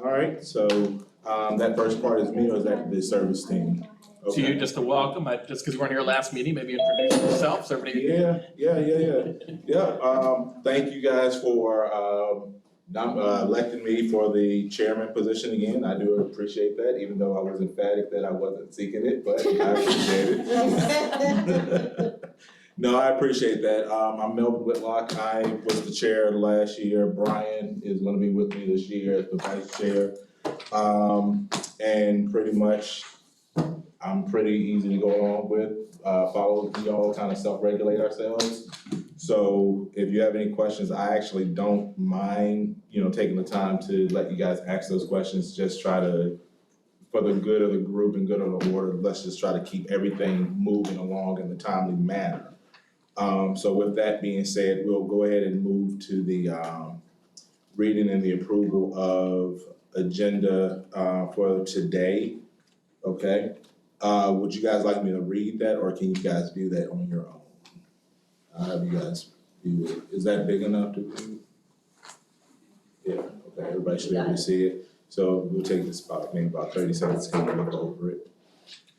All right, so that first part is me or is that the service team? To you, Okay. just a welcome, just because you weren't here last meeting, maybe introduce yourself, so everybody. Thank you guys for electing me for the chairman position again. I do appreciate that, even though I was emphatic that I wasn't seeking it, but I appreciate it. No, I appreciate that. I'm Melvin Whitlock. I was the chair last year. Brian is gonna be with me this year as the vice chair. And pretty much, I'm pretty easy to go along with. Follow, we all kind of self-regulate ourselves. So if you have any questions, I actually don't mind, taking the time to let you guys ask those questions. Just try to, for the good of the group and good of the order, let's just try to keep everything moving along in a timely manner. So with that being said, we'll go ahead and move to the reading and the approval of agenda for today. Okay. Would you guys like me to read that, or can you guys do that on your own? I'll have you guys do it. Is that big enough to do? Yeah, okay, everybody should be able to see it. So we'll take this about 30 seconds to take a look over it.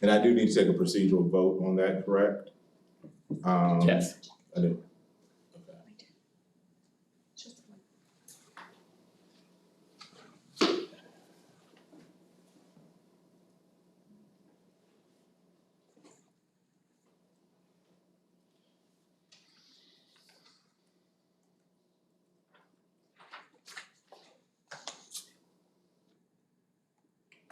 And I do need to take a procedural vote on that, correct? Yes. I do. Okay.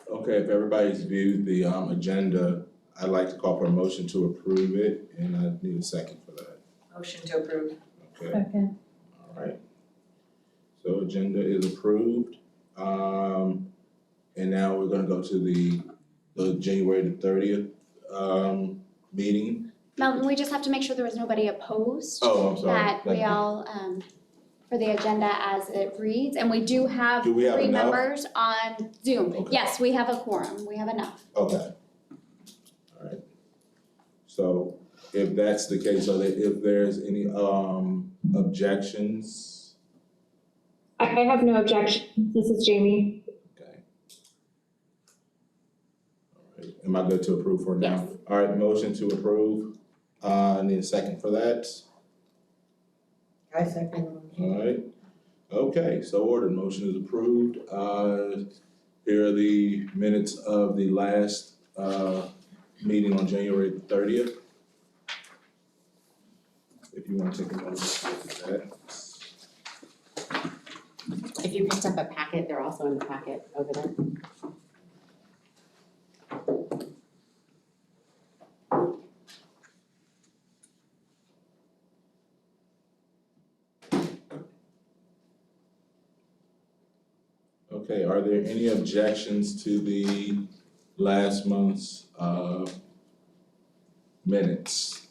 Okay, if everybody's viewed the agenda, I'd like to call for a motion to approve it, and I need a second for that. Motion to approve. Okay, Second. all right. So agenda is approved. And now we're gonna go to the January the 30th meeting. Melvin, we just have to make sure there was nobody opposed. Oh, I'm sorry. That we all, for the agenda as it reads, and we do have Do we have 3 enough? members on Zoom. Okay. Yes, we have a quorum, we have enough. Okay. All right. So if that's the case, so that if there's any objections, I have no objection. This is Jamie. okay. All right, am I good to approve for now? Yes. All right, motion to approve, I need a second for that. I second. All right, okay, so ordered, motion is approved. Here are the minutes of the last meeting on January the 30th. If you want to take a moment to look at that. If you picked up a packet, they're also in the packet over there. Okay, are there any objections to the last month's minutes?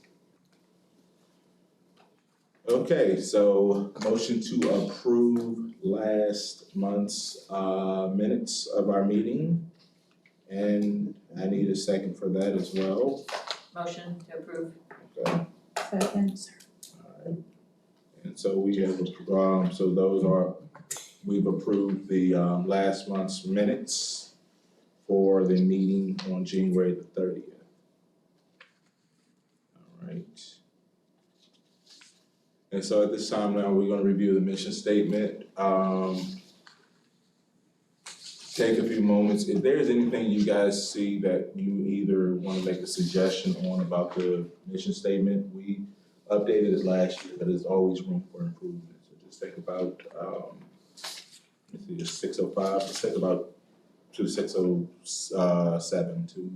Okay, so motion to approve last month's minutes of our meeting. And I need a second for that as well. Motion to approve. Okay, Second. alright. And so we have, so those are, we've approved the last month's minutes for the meeting on January the 30th. All right. And so at this time now, we're gonna review the mission statement. Take a few moments. If there's anything you guys see that you either wanna make a suggestion on about the mission statement, we updated it last year, but there's always room for improvement. So just think about, let's see, it's 6:05, let's think about to 6:07 to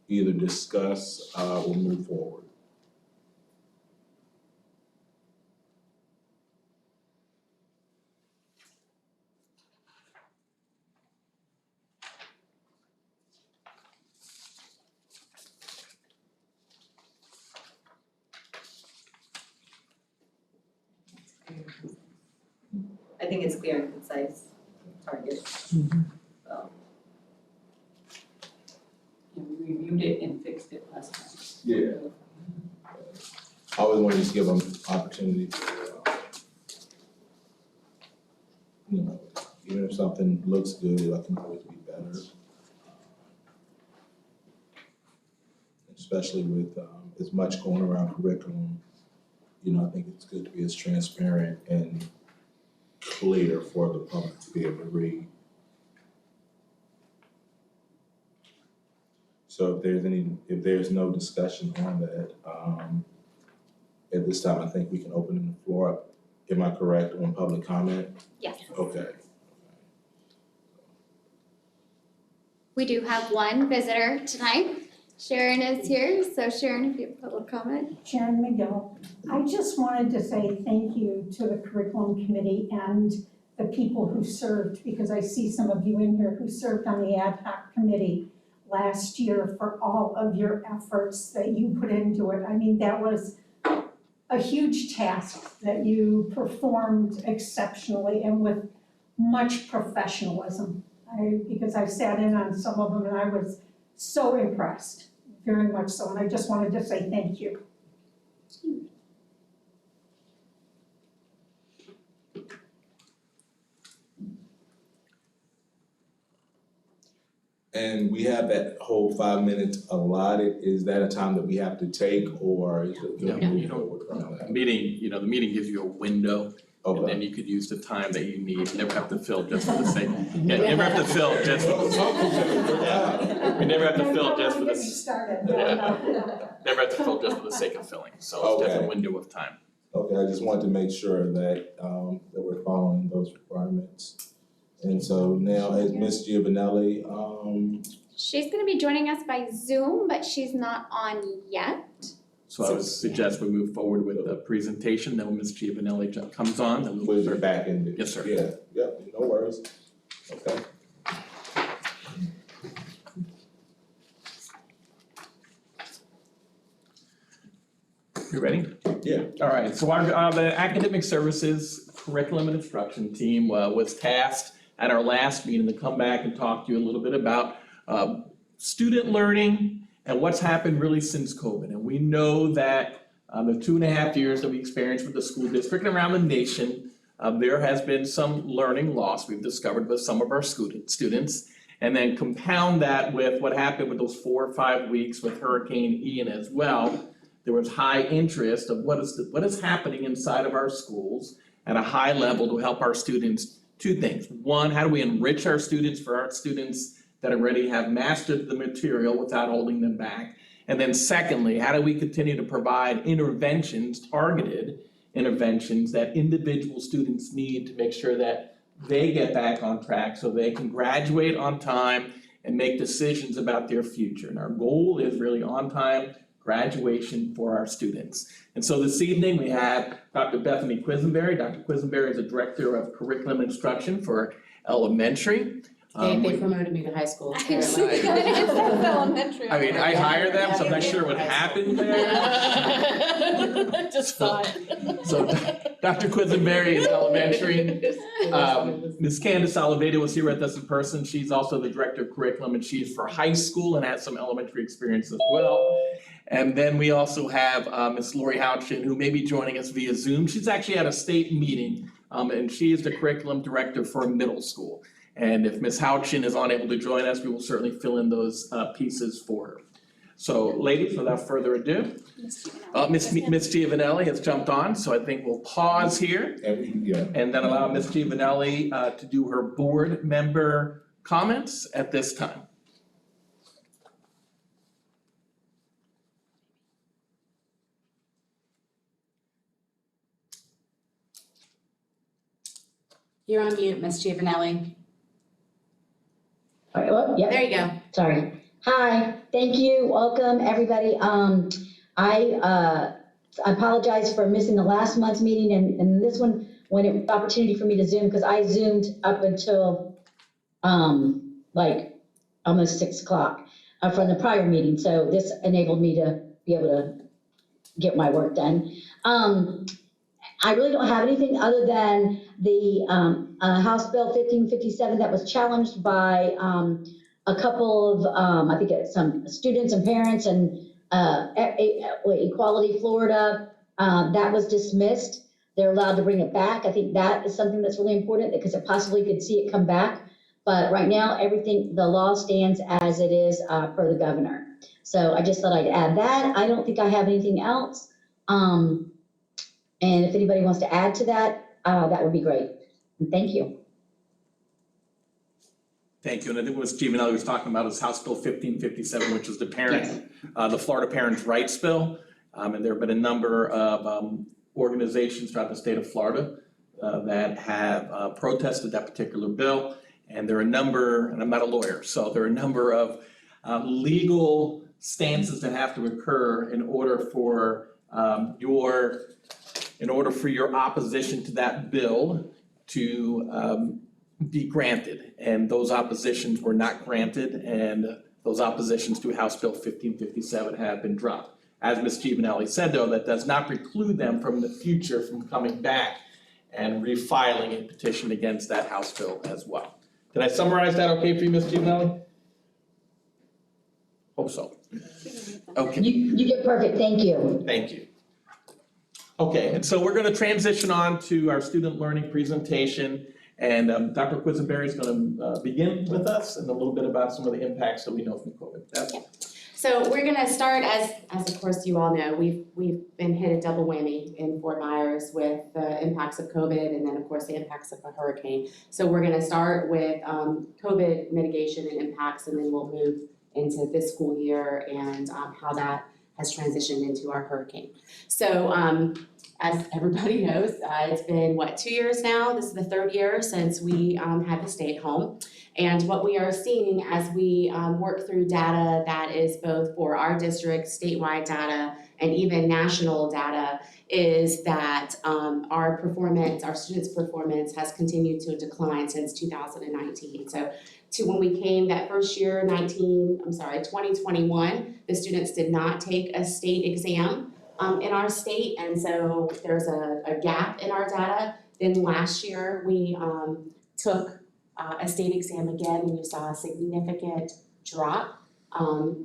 either discuss or move forward. I think it's clear and concise target. Yeah, we reviewed it and fixed it last time. Yeah. I always want to just give them opportunity to, Even if something looks good, it can always be better. Especially with as much going around curriculum, I think it's good to be as transparent and clear for the public to be able to read. So if there's no discussion on that, at this time, I think we can open the floor up. Am I correct on public comment? Yes. Okay. We do have one visitor tonight. Sharon is here, so Sharon, if you have public comment. Sharon McGill. I just wanted to say thank you to the curriculum committee and the people who served, because I see some of you in here who served on the ad hoc committee last year for all of your efforts that you put into it. I mean, that was a huge task that you performed exceptionally and with much professionalism. Because I sat in on some of them and I was so impressed, very much so, and I just wanted to say thank you. And we have that whole 5 minutes allotted. Is that a time that we have to take, or is it? No, you don't. The meeting gives you a window, and Okay. then you could use the time that you need. You never have to fill just for the sake. Yeah, you never have to fill just for the. You never have to fill just for Don't get me the. started. Never have to fill just for the sake of filling. So it's just a Okay. window of time. Okay, I just wanted to make sure that, that we're following those requirements. And so now, as Ms. Giovanelli, She's gonna be joining us by Zoom, but she's not on yet. So I would suggest we move forward with the presentation, then when Ms. Giovanelli comes on, then we'll put it start. back in there. Yes, sir. Yeah, no worries. Okay. You ready? Yeah. All right, so our, the Academic Services Curriculum and Instruction Team was tasked at our last meeting to come back and talk to you a little bit about student learning and what's happened really since COVID. And we know that the 2.5 years that we experienced with the school district and around the nation, there has been some learning loss we've discovered with some of our students. And then compound that with what happened with those 4 or 5 weeks with Hurricane Ian as well. There was high interest of what is happening inside of our schools at a high level to help our students. 2 things. One, how do we enrich our students for our students that already have mastered the material without holding them back? And then secondly, how do we continue to provide interventions, targeted interventions that individual students need to make sure that they get back on track so they can graduate on time and make decisions about their future. And our goal is really on time graduation for our students. And so this evening we have Dr. Bethany Quisenberry. Dr. Quisenberry is the Director of Curriculum Instruction for elementary. They promoted me to high school. I was gonna say, it says elementary. I mean, I hire them, so I'm not sure what happened there. Just saw it. So Dr. Quisenberry is elementary. Ms. Candace Oliveira was here with us in person. She's also the Director of Curriculum, and she's for high school and has some elementary experience as well. And then we also have Ms. Lori Houchin, who may be joining us via Zoom. She's actually at a state meeting, and she is the Curriculum Director for middle school. And if Ms. Houchin is unable to join us, we will certainly fill in those pieces for her. So ladies, without further ado, Ms. Giovanelli has jumped on, so I think we'll pause here and then allow Ms. Giovanelli to do her board member comments at this time. You're on mute, Ms. Giovanelli. All right, well, yeah, There you go. sorry. Hi, thank you, welcome, everybody. I apologize for missing the last month's meeting and this one, when it was opportunity for me to Zoom, because I Zoomed up until, like, almost 6 o'clock from the prior meeting, so this enabled me to be able to get my work done. I really don't have anything other than the House Bill 1557 that was challenged by a couple of, I think it's some students and parents and Equality Florida, that was dismissed. they're allowed to bring it back. I think that is something that's really important because it possibly could see it come back. But right now, everything, the law stands as it is per the governor. So I just thought I'd add that. I don't think I have anything else. And if anybody wants to add to that, that would be great. And thank you. Thank you, and I think what Stephen Elliott was talking about is House Bill 1557, which is the the Florida Parents' Rights Bill. And there have been a number of organizations throughout the state of Florida that have protested that particular bill. And there are a number, and I'm not a lawyer, so there are a number of legal stances that have to occur in order for your opposition to that bill to be granted. And those oppositions were not granted, and those oppositions to House Bill 1557 have been dropped. As Ms. Giovanelli said, though, that does not preclude them from the future from coming back and refiling a petition against that House bill as well. Did I summarize that okay for you, Ms. Giovanelli? Hope so. Okay. You did perfect. Thank you. Thank you. Okay, and so we're going to transition on to our student learning presentation. And Dr. Quisenberry is going to begin with us and a little bit about some of the impacts that we know from COVID. So we're gonna start, as of course you all know, we've been hit a double whammy in Fort Myers with the impacts of COVID and then of course the impacts of a hurricane. So we're gonna start with COVID mitigation and impacts, and then we'll move into this school year and how that has transitioned into our hurricane. So as everybody knows, it's been 2 years now? This is the third year since we had to stay at home. And what we are seeing as we work through data that is both for our district, statewide data, and even national data, is that our students' performance has continued to decline since 2019. So when we came that first year, 2021, the students did not take a state exam in our state, and so there's a gap in our data. Then last year, we took a state exam again, and you saw a significant drop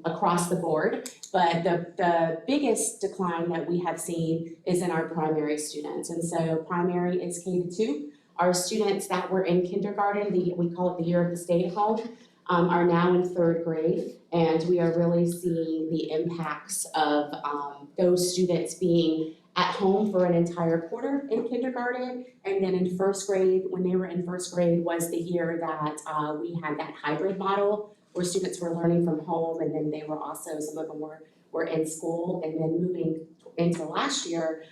across the board. But the biggest decline that we have seen is in our primary students. And so primary is K-2. Our students that were in kindergarten, we call it the year of the stay at home, are now in third grade. And we are really seeing the impacts of those students being at home for an entire quarter in kindergarten, and then in first grade, when they were in first grade, was the year that we had that hybrid model where students were learning from home, and then they were also, some of them were in school, and then moving into last year,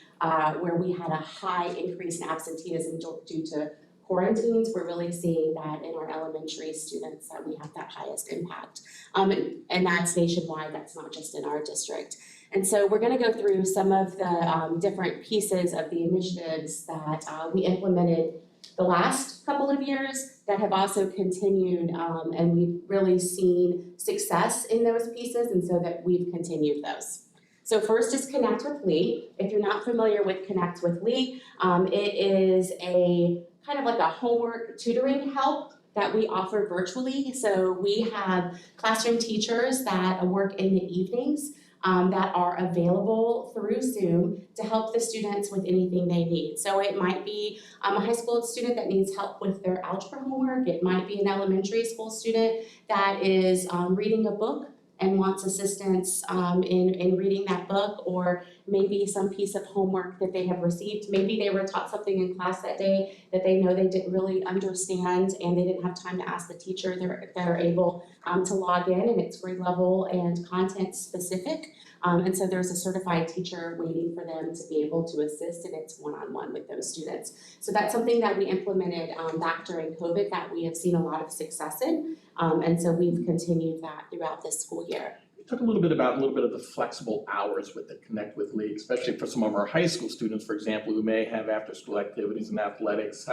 where we had a high increase in absenteeism due to quarantines. We're really seeing that in our elementary students that we have that highest impact. And that's nationwide, that's not just in our district. And so we're gonna go through some of the different pieces of the initiatives that we implemented the last couple of years that have also continued, and we've really seen success in those pieces, and so that we've continued those. So first is Connect with Lee. If you're not familiar with Connect with Lee, it is a kind of like a homework tutoring help that we offer virtually. So we have classroom teachers that work in the evenings that are available through Zoom to help the students with anything they need. So it might be a high school student that needs help with their algebra homework. It might be an elementary school student that is reading a book and wants assistance in reading that book, or maybe some piece of homework that they have received. Maybe they were taught something in class that day that they know they didn't really understand and they didn't have time to ask the teacher. They're able to log in, and it's grade level and content specific. And so there's a certified teacher waiting for them to be able to assist, and it's one-on-one with those students. So that's something that we implemented back during COVID that we have seen a lot of success in. And so we've continued that throughout this school year. Talk a little bit of the flexible hours with the Connect with Lee, especially for some of our high school students, for example, who may have after-school activities and athletics.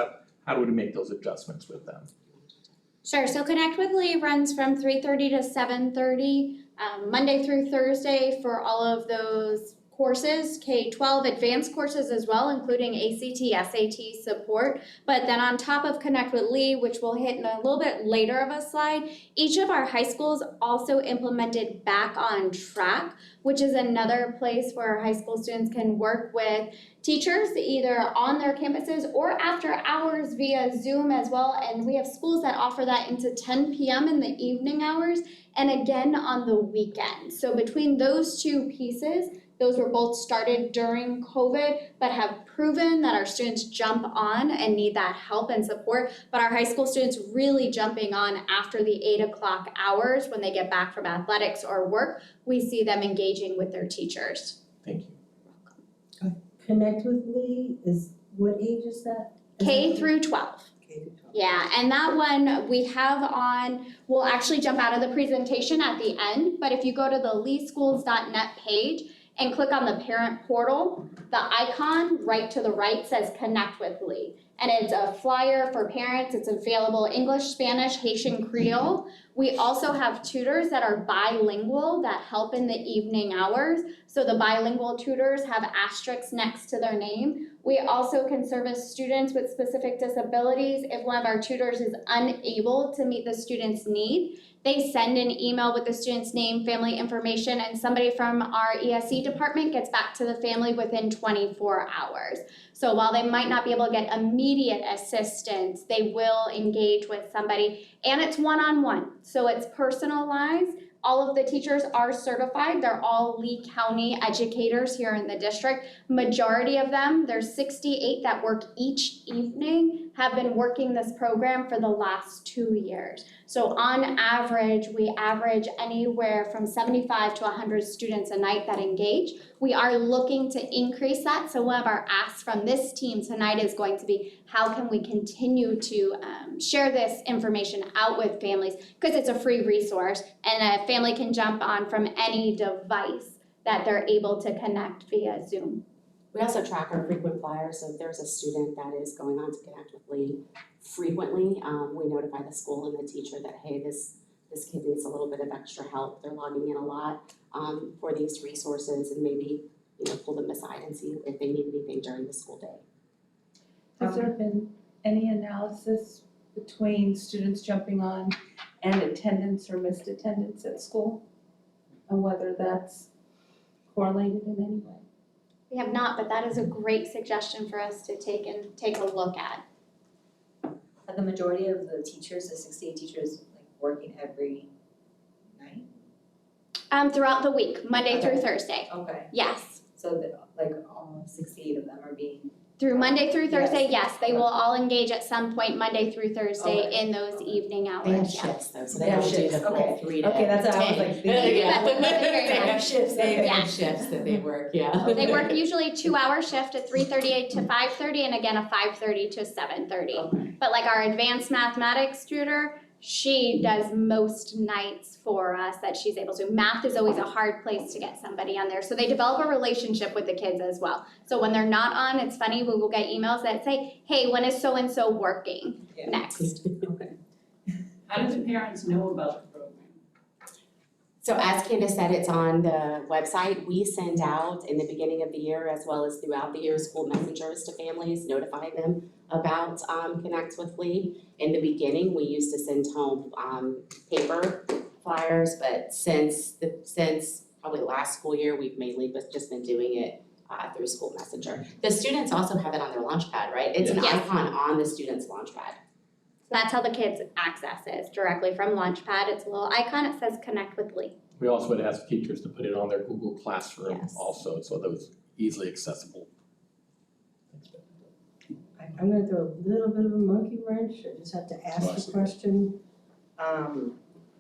How do we make those adjustments with them? Sure, so Connect with Lee runs from 3:30 to 7:30, Monday through Thursday for all of those courses, K-12 advanced courses as well, including ACT, SAT support. But then on top of Connect with Lee, which we'll hit in a little bit later of a slide, each of our high schools also implemented Back on Track, which is another place where high school students can work with teachers either on their campuses or after hours via Zoom as well. And we have schools that offer that into 10 p.m. in the evening hours and again on the weekend. So between those two pieces, those were both started during COVID, but have proven that our students jump on and need that help and support. But our high school students really jumping on after the 8 o'clock hours when they get back from athletics or work, we see them engaging with their teachers. Thank you. Connect with Lee is, what age is that? K through 12. K through 12. Yeah, and that one we have on, we'll actually jump out of the presentation at the end, but if you go to the leeschools.net page and click on the parent portal, the icon right to the right says Connect with Lee. And it's a flyer for parents, it's available English, Spanish, Haitian Creole. We also have tutors that are bilingual that help in the evening hours. So the bilingual tutors have asterisks next to their name. We also can service students with specific disabilities. If one of our tutors is unable to meet the student's need, they send an email with the student's name, family information, and somebody from our ESE department gets back to the family within 24 hours. So while they might not be able to get immediate assistance, they will engage with somebody, and it's one-on-one, so it's personalized. All of the teachers are certified. They're all Lee County educators here in the district. Majority of them, there's 68 that work each evening, have been working this program for the last 2 years. So on average, we average anywhere from 75 to 100 students a night that engage. We are looking to increase that. So one of our asks from this team tonight is going to be, how can we continue to share this information out with families? Because it's a free resource and a family can jump on from any device that they're able to connect via Zoom. We also track our frequent flyers, so if there's a student that is going on to Connect with Lee frequently, we notify the school and the teacher that, hey, this kid needs a little bit of extra help. They're logging in a lot for these resources, and maybe, pull them aside and see if they need anything during the school day. Has there been any analysis between students jumping on and attendance or missed attendance at school? And whether that's correlated in any way? We have not, but that is a great suggestion for us to take a look at. Are the majority of the teachers, the 68 teachers, like working every night? Throughout the week, Monday through Thursday, Okay, yes. so that like almost 68 of them are being, Through Monday through Thursday, Yes. yes, they will all engage at some point Monday through Thursday Okay. in those evening hours, They have yes. shifts though, so They they have don't do shifts, the full okay. 3 to Okay, that's what I was 10. like thinking. Yeah, that's very they nice. have shifts, They okay. have shifts that they work, yeah. They work usually a 2-hour shift at 3:38 to 5:30 and again a 5:30 to 7:30. Okay. But like our advanced mathematics tutor, she does most nights for us that she's able to. Math is always a hard place to get somebody on there. So they develop a relationship with the kids as well. So when they're not on, it's funny, we will get emails that say, hey, when is so-and-so working Yeah. next? Okay. How do the parents know about the program? So as Candace said, it's on the website. We send out in the beginning of the year as well as throughout the year school messengers to families, notifying them about Connect with Lee. In the beginning, we used to send home paper flyers, but since probably last school year, we've mainly just been doing it through school messenger. The students also have it on their Launchpad, right? It's an Yes. icon on the student's Launchpad. That's how the kids access it, directly from Launchpad. It's a little icon, it says Connect with Lee. We also would ask teachers to put it on their Google Classroom Yes. also, so that was easily accessible. I'm gonna throw a little bit of a monkey wrench, I just have to Oh, I ask see. the question.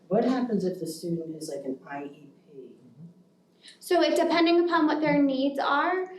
What happens if the student is like an IEP? So it depending upon what their needs are,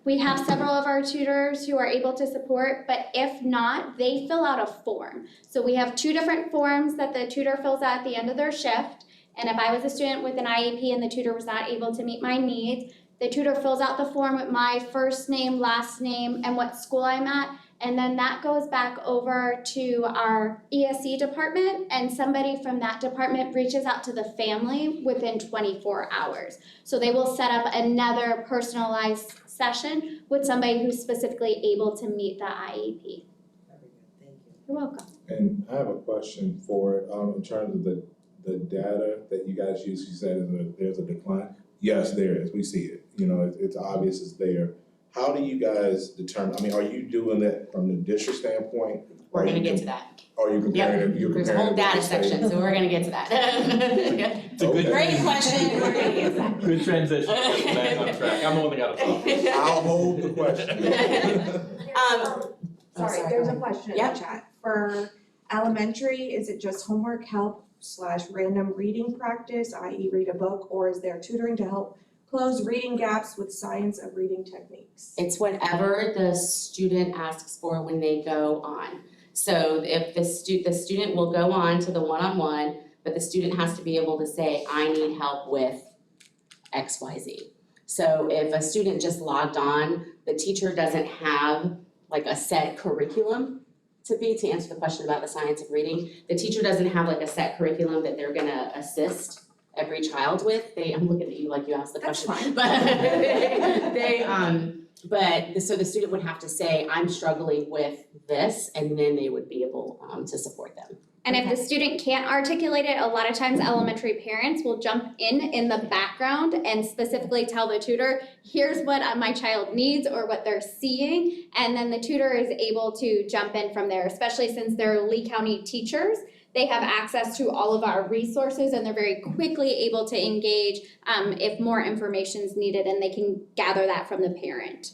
we have several of our tutors who are able to support, but if not, they fill out a form. So we have 2 different forms that the tutor fills out at the end of their shift. And if I was a student with an IEP and the tutor was not able to meet my needs, The tutor fills out the form with my first name, last name, and what school I'm at. And then that goes back over to our ESE department, and somebody from that department reaches out to the family within 24 hours. So they will set up another personalized session with somebody who's specifically able to meet the IEP. Very good, thank you. You're welcome. And I have a question for it, in terms of the data that you guys use, you said there's a decline. Yes, there is, we see it, you know, it's obvious it's there. How do you guys determine, I mean, are you doing that from the district standpoint? We're gonna get to that. Are you comparing it, you're There's comparing a it whole with data the state? section, so we're gonna get to that. It's a good, Okay. Great question, we're gonna get to that. good transition, back on track. I'm the one that got it wrong. I'll hold the question. Sorry, sorry, there's go a question in Yep. the chat. For elementary, is it just homework help / random reading practice, i.e. read a book, or is there tutoring to help close reading gaps with science of reading techniques? It's whatever the student asks for when they go on. So if the student will go on to the one-on-one, but the student has to be able to say, I need help with X, Y, Z. So if a student just logged on, the teacher doesn't have like a set curriculum to answer the question about the science of reading. The teacher doesn't have like a set curriculum that they're gonna assist every child with. I'm looking at you like you asked the That's question. fine. But so the student would have to say, I'm struggling with this, and then they would be able to support them. And if the student can't articulate it, a lot of times elementary parents will jump in the background and specifically tell the tutor, here's what my child needs or what they're seeing. And then the tutor is able to jump in from there, especially since they're Lee County teachers. They have access to all of our resources and they're very quickly able to engage if more information is needed, and they can gather that from the parent.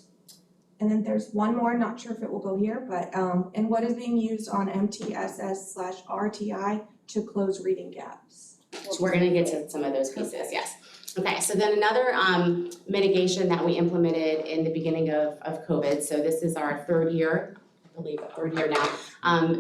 And then there's one more, not sure if it will go here, but and what is being used on MTSS / RTI to close reading gaps? So we're gonna get to some of those pieces, yes. Okay, so then another mitigation that we implemented in the beginning of COVID, so this is our third year now,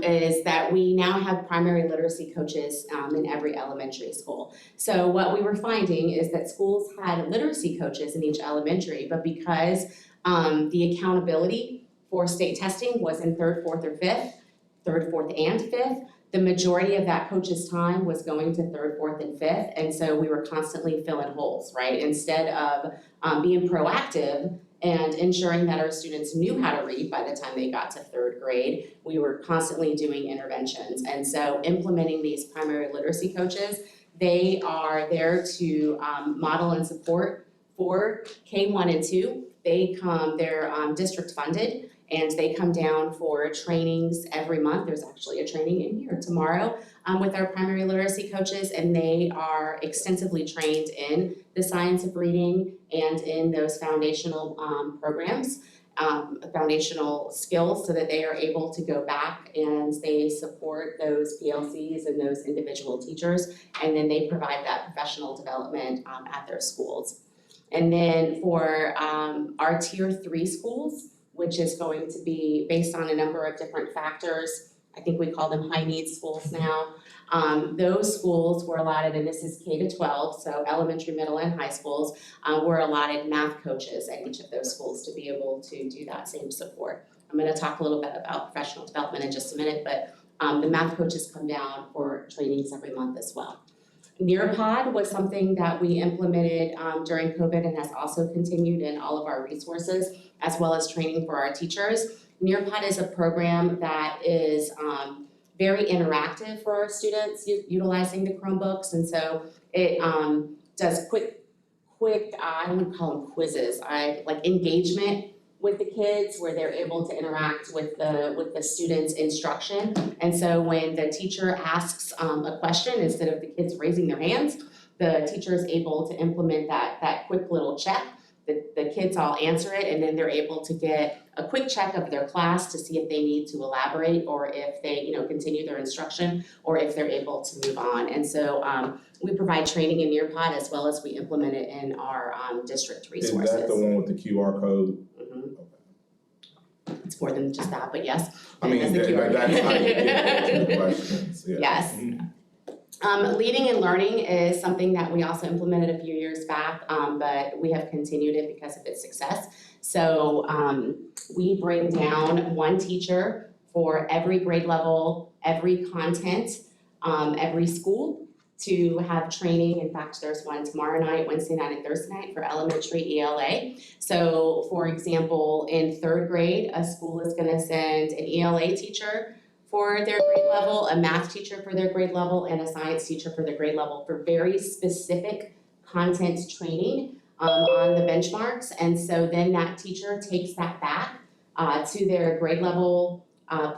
is that we now have primary literacy coaches in every elementary school. So what we were finding is that schools had literacy coaches in each elementary, but because the accountability for state testing was in third, fourth, and fifth, the majority of that coach's time was going to third, fourth, and fifth, and so we were constantly filling holes, right? Instead of being proactive and ensuring that our students knew how to read by the time they got to third grade, we were constantly doing interventions. And so implementing these primary literacy coaches, they are there to model and support for K1 and 2. They're district funded, and they come down for trainings every month. There's actually a training in here tomorrow with our primary literacy coaches, and they are extensively trained in the science of reading and in those foundational programs, foundational skills, so that they are able to go back and they support those PLCs and those individual teachers, and then they provide that professional development at their schools. And then for our tier 3 schools, which is going to be based on a number of different factors, I think we call them high needs schools now. Those schools were allotted, and this is K to 12, so elementary, middle, and high schools, were allotted math coaches at each of those schools to be able to do that same support. I'm gonna talk a little bit about professional development in just a minute, but the math coaches come down for trainings every month as well. Nearpod was something that we implemented during COVID and has also continued in all of our resources, as well as training for our teachers. Nearpod is a program that is very interactive for our students utilizing the Chromebooks, and so it does quick I wouldn't call them quizzes, like engagement with the kids where they're able to interact with the students' instruction. And so when the teacher asks a question, instead of the kids raising their hands, the teacher is able to implement that quick little check. The kids all answer it, and then they're able to get a quick check of their class to see if they need to elaborate, or if they continue their instruction, or if they're able to move on. And so we provide training in Nearpod, as well as we implement it in our district resources. Is that the one with the QR code? It's more than just that, but yes. I mean, that's the QR. that's how you get to the questions, yeah. Yes. Leading and learning is something that we also implemented a few years back, but we have continued it because of its success. So we bring down one teacher for every grade level, every content, every school to have training. In fact, there's one tomorrow night, Wednesday night, and Thursday night for elementary ELA. So for example, in third grade, a school is gonna send an ELA teacher for their grade level, a math teacher for their grade level, and a science teacher for their grade level for very specific content training on the benchmarks. And so then that teacher takes that back to their grade level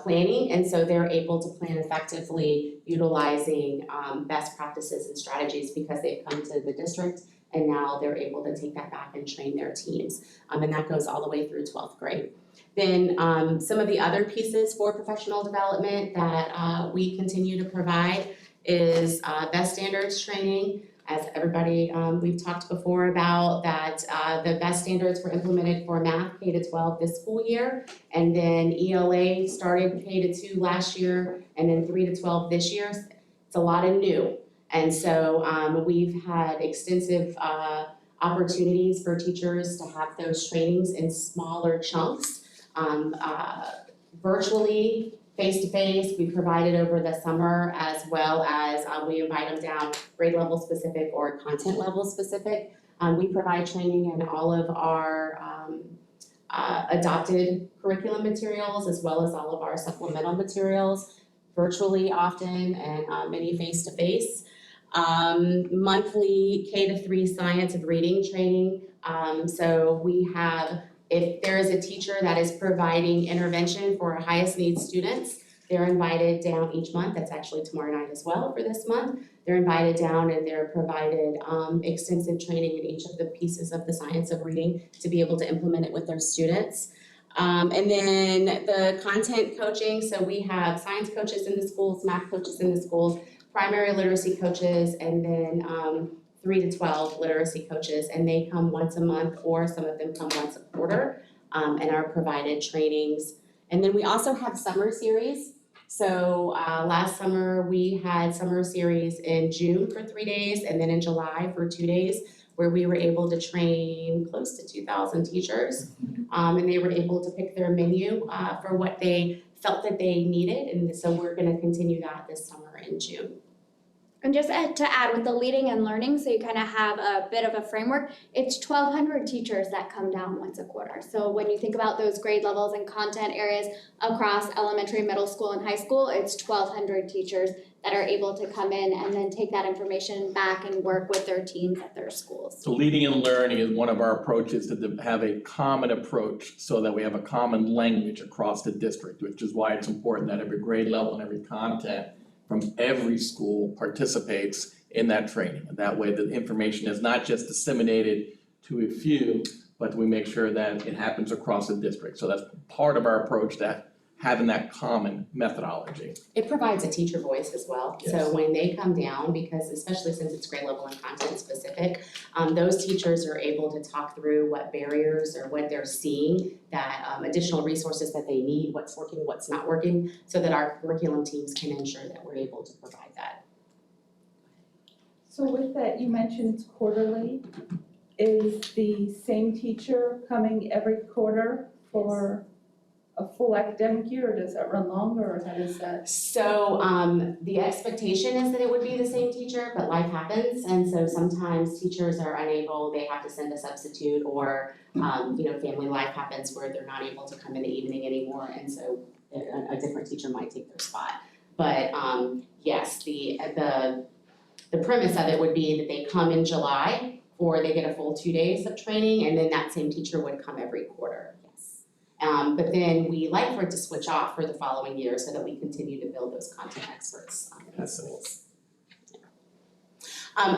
planning, and so they're able to plan effectively utilizing best practices and strategies because they've come to the district and now they're able to take that back and train their teams. And that goes all the way through 12th grade. Then some of the other pieces for professional development that we continue to provide is best standards training. As everybody, we've talked before about that the best standards were implemented for math K-12 this school year. And then ELA started K-2 last year and then 3-12 this year. It's a lot of new. And so we've had extensive opportunities for teachers to have those trainings in smaller chunks. Virtually, face-to-face, we provided over the summer, as well as we invite them down grade level specific or content level specific. We provide training in all of our adopted curriculum materials as well as all of our supplemental materials, virtually often and many face-to-face. Monthly K-3 science of reading training. So we have, if there is a teacher that is providing intervention for our highest needs students, they're invited down each month. That's actually tomorrow night as well for this month. They're invited down and they're provided extensive training in each of the pieces of the science of reading to be able to implement it with their students. And then the content coaching, so we have science coaches in the schools, math coaches in the schools, primary literacy coaches, and then 3-12 literacy coaches, and they come once a month or some of them come once a quarter and are provided trainings. And then we also have summer series. So last summer we had summer series in June for 3 days and then in July for 2 days where we were able to train close to 2,000 teachers. And they were able to pick their menu for what they felt that they needed. And so we're gonna continue that this summer in June. And just to add with the leading and learning, so you kind of have a bit of a framework, it's 1,200 teachers that come down once a quarter. So when you think about those grade levels and content areas across elementary, middle school, and high school, it's 1,200 teachers that are able to come in and then take that information back and work with their teams at their schools. So leading and learning is one of our approaches to have a common approach so that we have a common language across the district, which is why it's important that every grade level and every content from every school participates in that training. And that way the information is not just disseminated to a few, but we make sure that it happens across the district. So that's part of our approach, that having that common methodology. It provides a teacher voice as well. Yes. So when they come down, because especially since it's grade level and content specific, those teachers are able to talk through what barriers or what they're seeing, that additional resources that they need, what's working, what's not working, so that our curriculum teams can ensure that we're able to provide that. So with that, you mentioned it's quarterly. Is the same teacher coming every quarter for a full academic year, or does that run longer, or how does that? So the expectation is that it would be the same teacher, but life happens, and so sometimes teachers are unable, they have to send a substitute, or family life happens where they're not able to come in the evening anymore, and so a different teacher might take their spot. But yes, the premise of it would be that they come in July, or they get a full 2 days of training, and then that same teacher would come every quarter. But then we like for it to switch off for the following year so that we continue to build those content experts in the schools.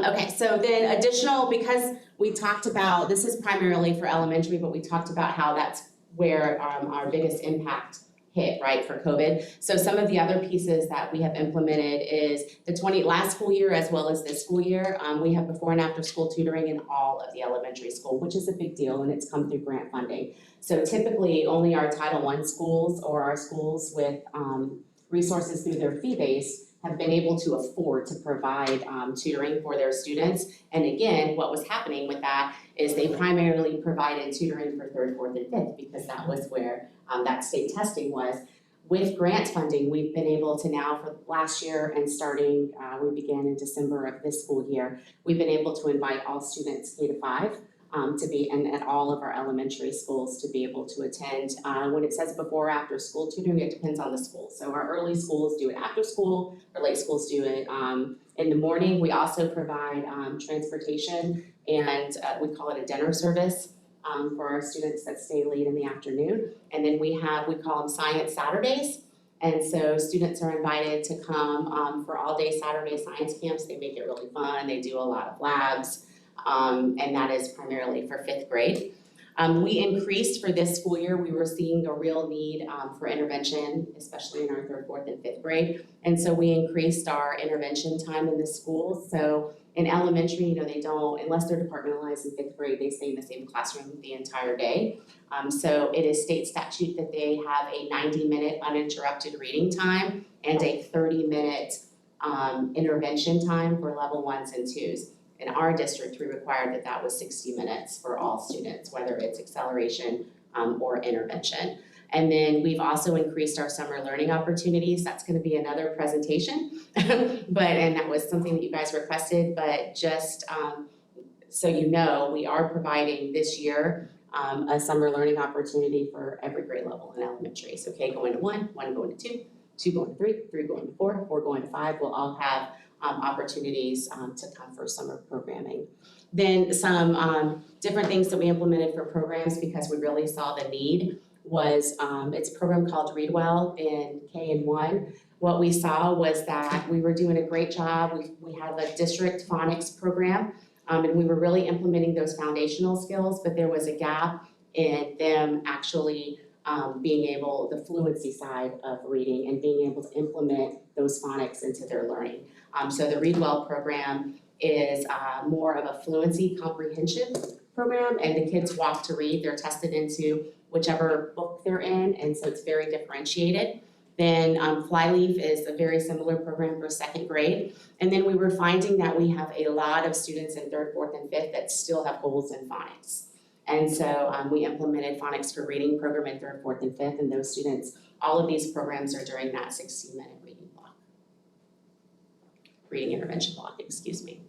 Okay, so then additional, because we talked about, this is primarily for elementary, but we talked about how that's where our biggest impact hit, right, for COVID. So some of the other pieces that we have implemented is the last school year as well as this school year. We have before and after school tutoring in all of the elementary school, which is a big deal, and it's come through grant funding. So typically only our Title I schools or our schools with resources through their fee base have been able to afford to provide tutoring for their students. And again, what was happening with that is they primarily provided tutoring for third, fourth, and fifth because that was where that state testing was. With grant funding, we've been able to now for last year and starting, we began in December of this school year, we've been able to invite all students K to 5 to be, and at all of our elementary schools to be able to attend. When it says before or after school tutoring, it depends on the school. So our early schools do it after school, our late schools do it in the morning. We also provide transportation and we call it a dinner service for our students that stay late in the afternoon. And then we call them Science Saturdays. And so students are invited to come for all day Saturday science camps. They make it really fun. They do a lot of labs. And that is primarily for 5th grade. We increased for this school year, we were seeing a real need for intervention, especially in our 3rd, 4th, and 5th grade. And so we increased our intervention time in the schools. So in elementary, they don't, unless they're departmentalized in 5th grade, they stay in the same classroom the entire day. So it is state statute that they have a 90-minute uninterrupted reading time and a 30-minute intervention time for level 1s and 2s. In our district, we required that was 60 minutes for all students, whether it's acceleration or intervention. And then we've also increased our summer learning opportunities. That's going to be another presentation, and that was something that you guys requested. But just so you know, we are providing this year a summer learning opportunity for every grade level in elementary. So K going to 1, 1 going to 2, 2 going to 3, 3 going to 4, 4 going to 5. We'll all have opportunities to come for summer programming. Then some different things that we implemented for programs because we really saw the need was it's a program called Read Well in K and 1. What we saw was that we were doing a great job. We have a district phonics program and we were really implementing those foundational skills, but there was a gap in them actually being able, the fluency side of reading and being able to implement those phonics into their learning. So the Read Well program is more of a fluency comprehension program, and the kids walk to read. They're tested into whichever book they're in, and so it's very differentiated. Then Flyleaf is a very similar program for 2nd grade. And then we were finding that we have a lot of students in 3rd, 4th, and 5th that still have holes in phonics. And so we implemented Phonics for Reading program in 3rd, 4th, and 5th, and those students, all of these programs are during that 60-minute reading intervention block, excuse me.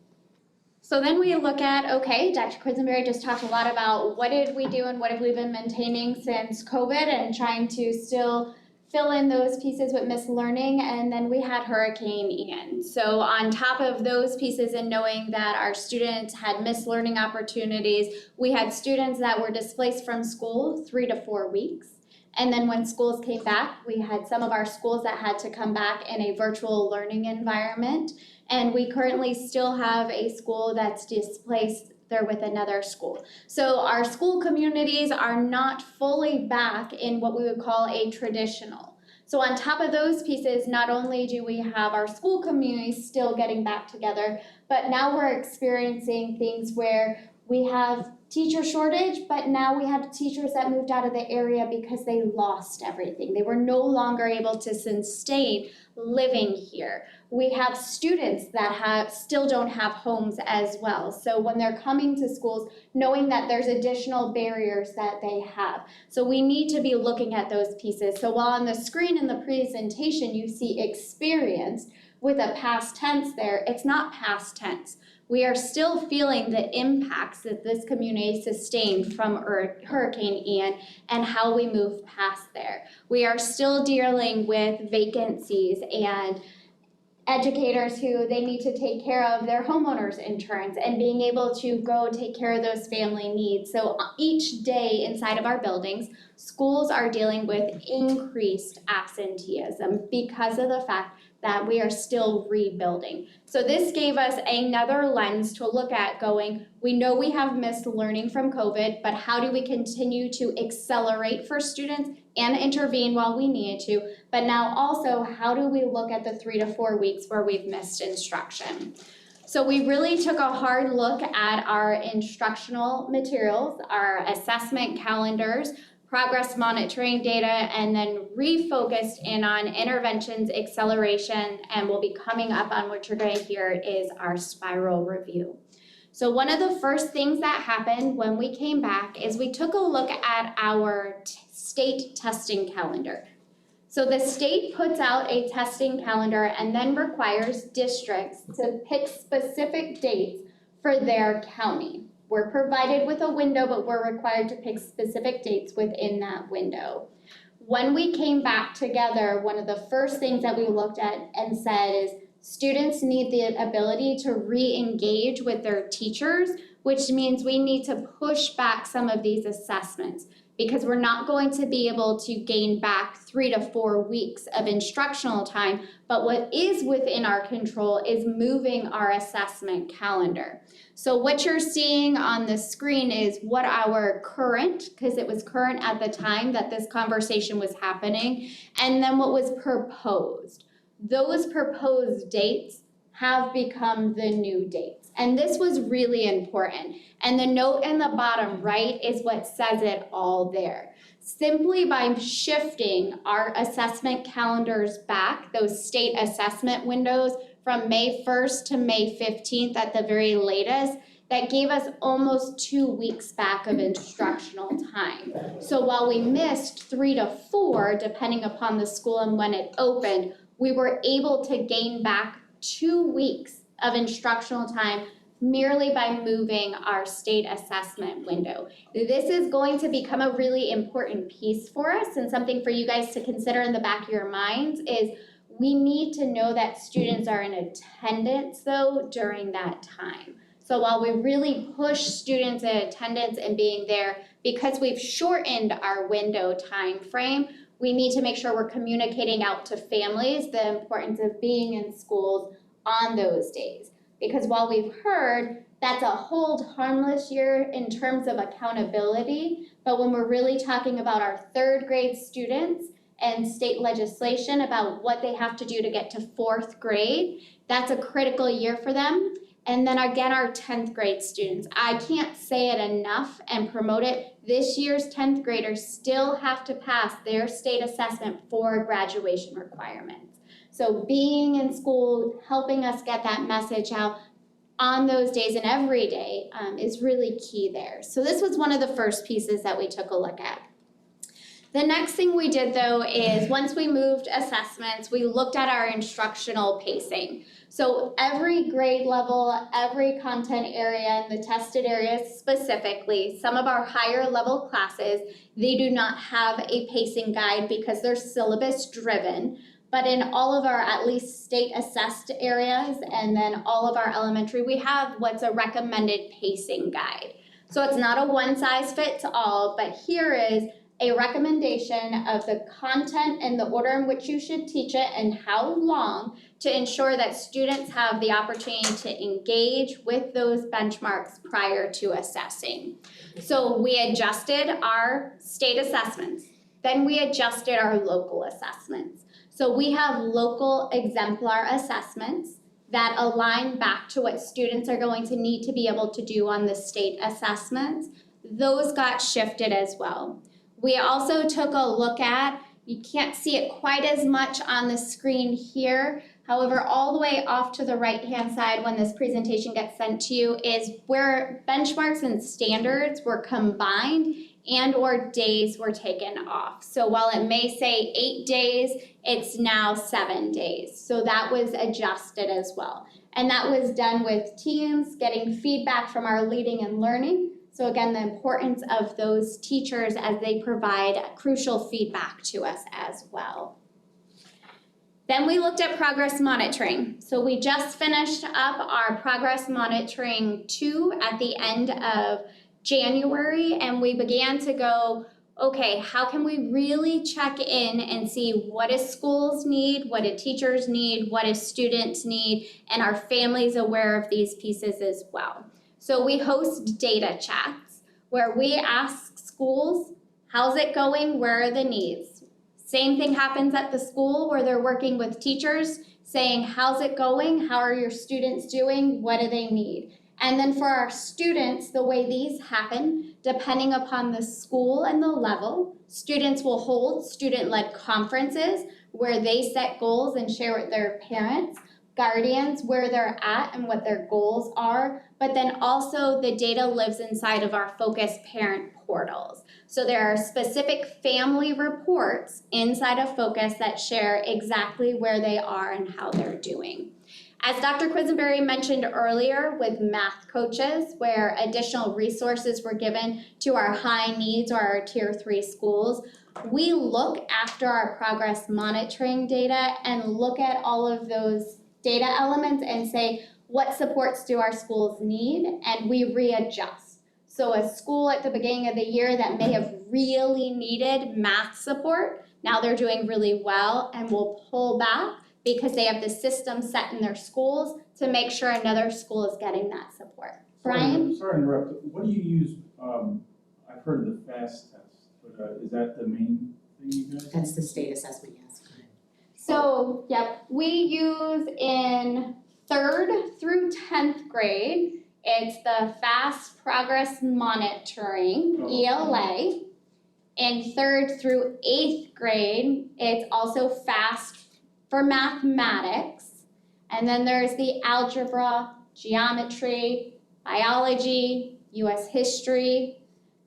So then we look at, okay, Dr. Quisenberry just talked a lot about what did we do and what have we been maintaining since COVID and trying to still fill in those pieces with missed learning, and then we had Hurricane Ian. So on top of those pieces and knowing that our students had missed learning opportunities, we had students that were displaced from school 3 to 4 weeks. And then when schools came back, we had some of our schools that had to come back in a virtual learning environment. And we currently still have a school that's displaced. They're with another school. So our school communities are not fully back in what we would call a traditional. So on top of those pieces, not only do we have our school communities still getting back together, but now we're experiencing things where we have teacher shortage, but now we have teachers that moved out of the area because they lost everything. They were no longer able to sustain living here. We have students that still don't have homes as well. So when they're coming to schools, knowing that there's additional barriers that they have. So we need to be looking at those pieces. So while on the screen in the presentation you see experienced with a past tense there, it's not past tense. We are still feeling the impacts that this community sustained from Hurricane Ian and how we move past there. We are still dealing with vacancies and educators who they need to take care of their homeowners insurance and being able to go take care of those family needs. So each day inside of our buildings, schools are dealing with increased absenteeism because of the fact that we are still rebuilding. So this gave us another lens to look at going, we know we have missed learning from COVID, but how do we continue to accelerate for students and intervene while we needed to, but now also how do we look at the 3 to 4 weeks where we've missed instruction? So we really took a hard look at our instructional materials, our assessment calendars, progress monitoring data, and then refocused in on interventions, acceleration, and we'll be coming up on what you're going to hear is our spiral review. So one of the first things that happened when we came back is we took a look at our state testing calendar. So the state puts out a testing calendar and then requires districts to pick specific dates for their county. We're provided with a window, but we're required to pick specific dates within that window. When we came back together, one of the first things that we looked at and said is students need the ability to re-engage with their teachers, which means we need to push back some of these assessments because we're not going to be able to gain back 3 to 4 weeks of instructional time, but what is within our control is moving our assessment calendar. So what you're seeing on the screen is what our current, because it was current at the time that this conversation was happening, and then what was proposed. Those proposed dates have become the new dates. And this was really important. And the note in the bottom right is what says it all there. Simply by shifting our assessment calendars back, those state assessment windows from May 1st to May 15th at the very latest, that gave us almost 2 weeks back of instructional time. So while we missed 3 to 4, depending upon the school and when it opened, we were able to gain back 2 weeks of instructional time merely by moving our state assessment window. This is going to become a really important piece for us, and something for you guys to consider in the back of your minds is we need to know that students are in attendance though during that time. So while we really push students in attendance and being there, because we've shortened our window time frame, we need to make sure we're communicating out to families the importance of being in schools on those days. Because while we've heard that's a hold harmless year in terms of accountability, but when we're really talking about our 3rd grade students and state legislation about what they have to do to get to 4th grade, that's a critical year for them. And then again, our 10th grade students, I can't say it enough and promote it. This year's 10th graders still have to pass their state assessment for graduation requirements. So being in school, helping us get that message out on those days and every day is really key there. So this was one of the first pieces that we took a look at. The next thing we did though is once we moved assessments, we looked at our instructional pacing. So every grade level, every content area, and the tested areas specifically, some of our higher level classes, they do not have a pacing guide because they're syllabus driven. But in all of our at least state assessed areas and then all of our elementary, we have what's a recommended pacing guide. So it's not a one size fits all, but here is a recommendation of the content and the order in which you should teach it and how long to ensure that students have the opportunity to engage with those benchmarks prior to assessing. So we adjusted our state assessments, then we adjusted our local assessments. So we have local exemplar assessments that align back to what students are going to need to be able to do on the state assessments. Those got shifted as well. We also took a look at, you can't see it quite as much on the screen here, however, all the way off to the right-hand side when this presentation gets sent to you is where benchmarks and standards were combined and or days were taken off. So while it may say 8 days, it's now 7 days. So that was adjusted as well. And that was done with teams getting feedback from our leading and learning. So again, the importance of those teachers as they provide crucial feedback to us as well. Then we looked at progress monitoring. So we just finished up our progress monitoring 2 at the end of January, and we began to go, okay, how can we really check in and see what do schools need, what do teachers need, what do students need, and are families aware of these pieces as well. So we host data chats where we ask schools, how's it going, where are the needs? Same thing happens at the school where they're working with teachers saying, how's it going, how are your students doing, what do they need? And then for our students, the way these happen, Depending upon the school and the level, students will hold student-led conferences where they set goals and share with their parents, guardians, where they're at and what their goals are. But then also the data lives inside of our Focus parent portals. So there are specific family reports inside of Focus that share exactly where they are and how they're doing. As Dr. Quisenberry mentioned earlier with math coaches, where additional resources were given to our high needs or our tier 3 schools, we look after our progress monitoring data and look at all of those data elements and say, what supports do our schools need? And we readjust. So a school at the beginning of the year that may have really needed math support, now they're doing really well and will pull back because they have the system set in their schools to make sure another school is getting that support. Brian? Sorry to interrupt, what do you use, I've heard of the FAST test, but is that the main thing you guys? That's the state assessment, yes. So, yep, we use in 3rd through 10th grade, it's the Fast Progress Monitoring, ELA. In 3rd through 8th grade, it's also FAST for mathematics. And then there's the algebra, geometry, biology, US history,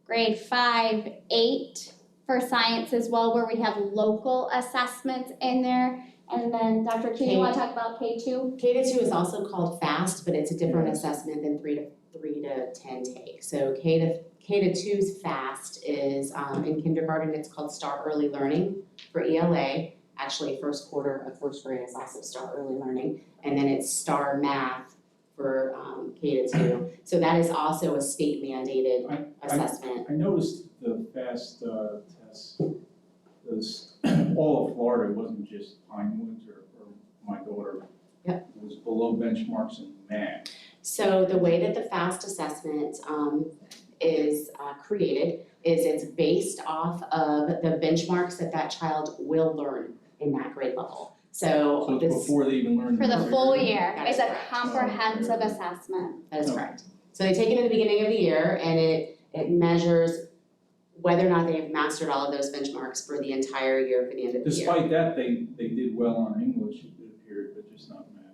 grade 5, 8 for science as well, where we have local assessments in there. And then Dr. King, you want to talk about K2? K-2 is also called FAST, but it's a different assessment than 3 to 10 take. So K-2's FAST is in kindergarten, it's called Start Early Learning for ELA. Actually, first quarter of first grade is also Start Early Learning. And then it's STAR Math for K-2. So that is also a state mandated assessment. I noticed the FAST test, all of Florida, wasn't just Pinewoods or my daughter. Yep. Was below benchmarks in math. So the way that the FAST assessment is created is it's based off of the benchmarks that child will learn in that grade level. So So it's before they even learn. For the full year, That is it's a correct. comprehensive assessment. That is correct. So they take it in the beginning of the year and it measures whether or not they have mastered all of those benchmarks for the entire year for the end of the year. Despite that, they did well on English, it appeared, but just not math.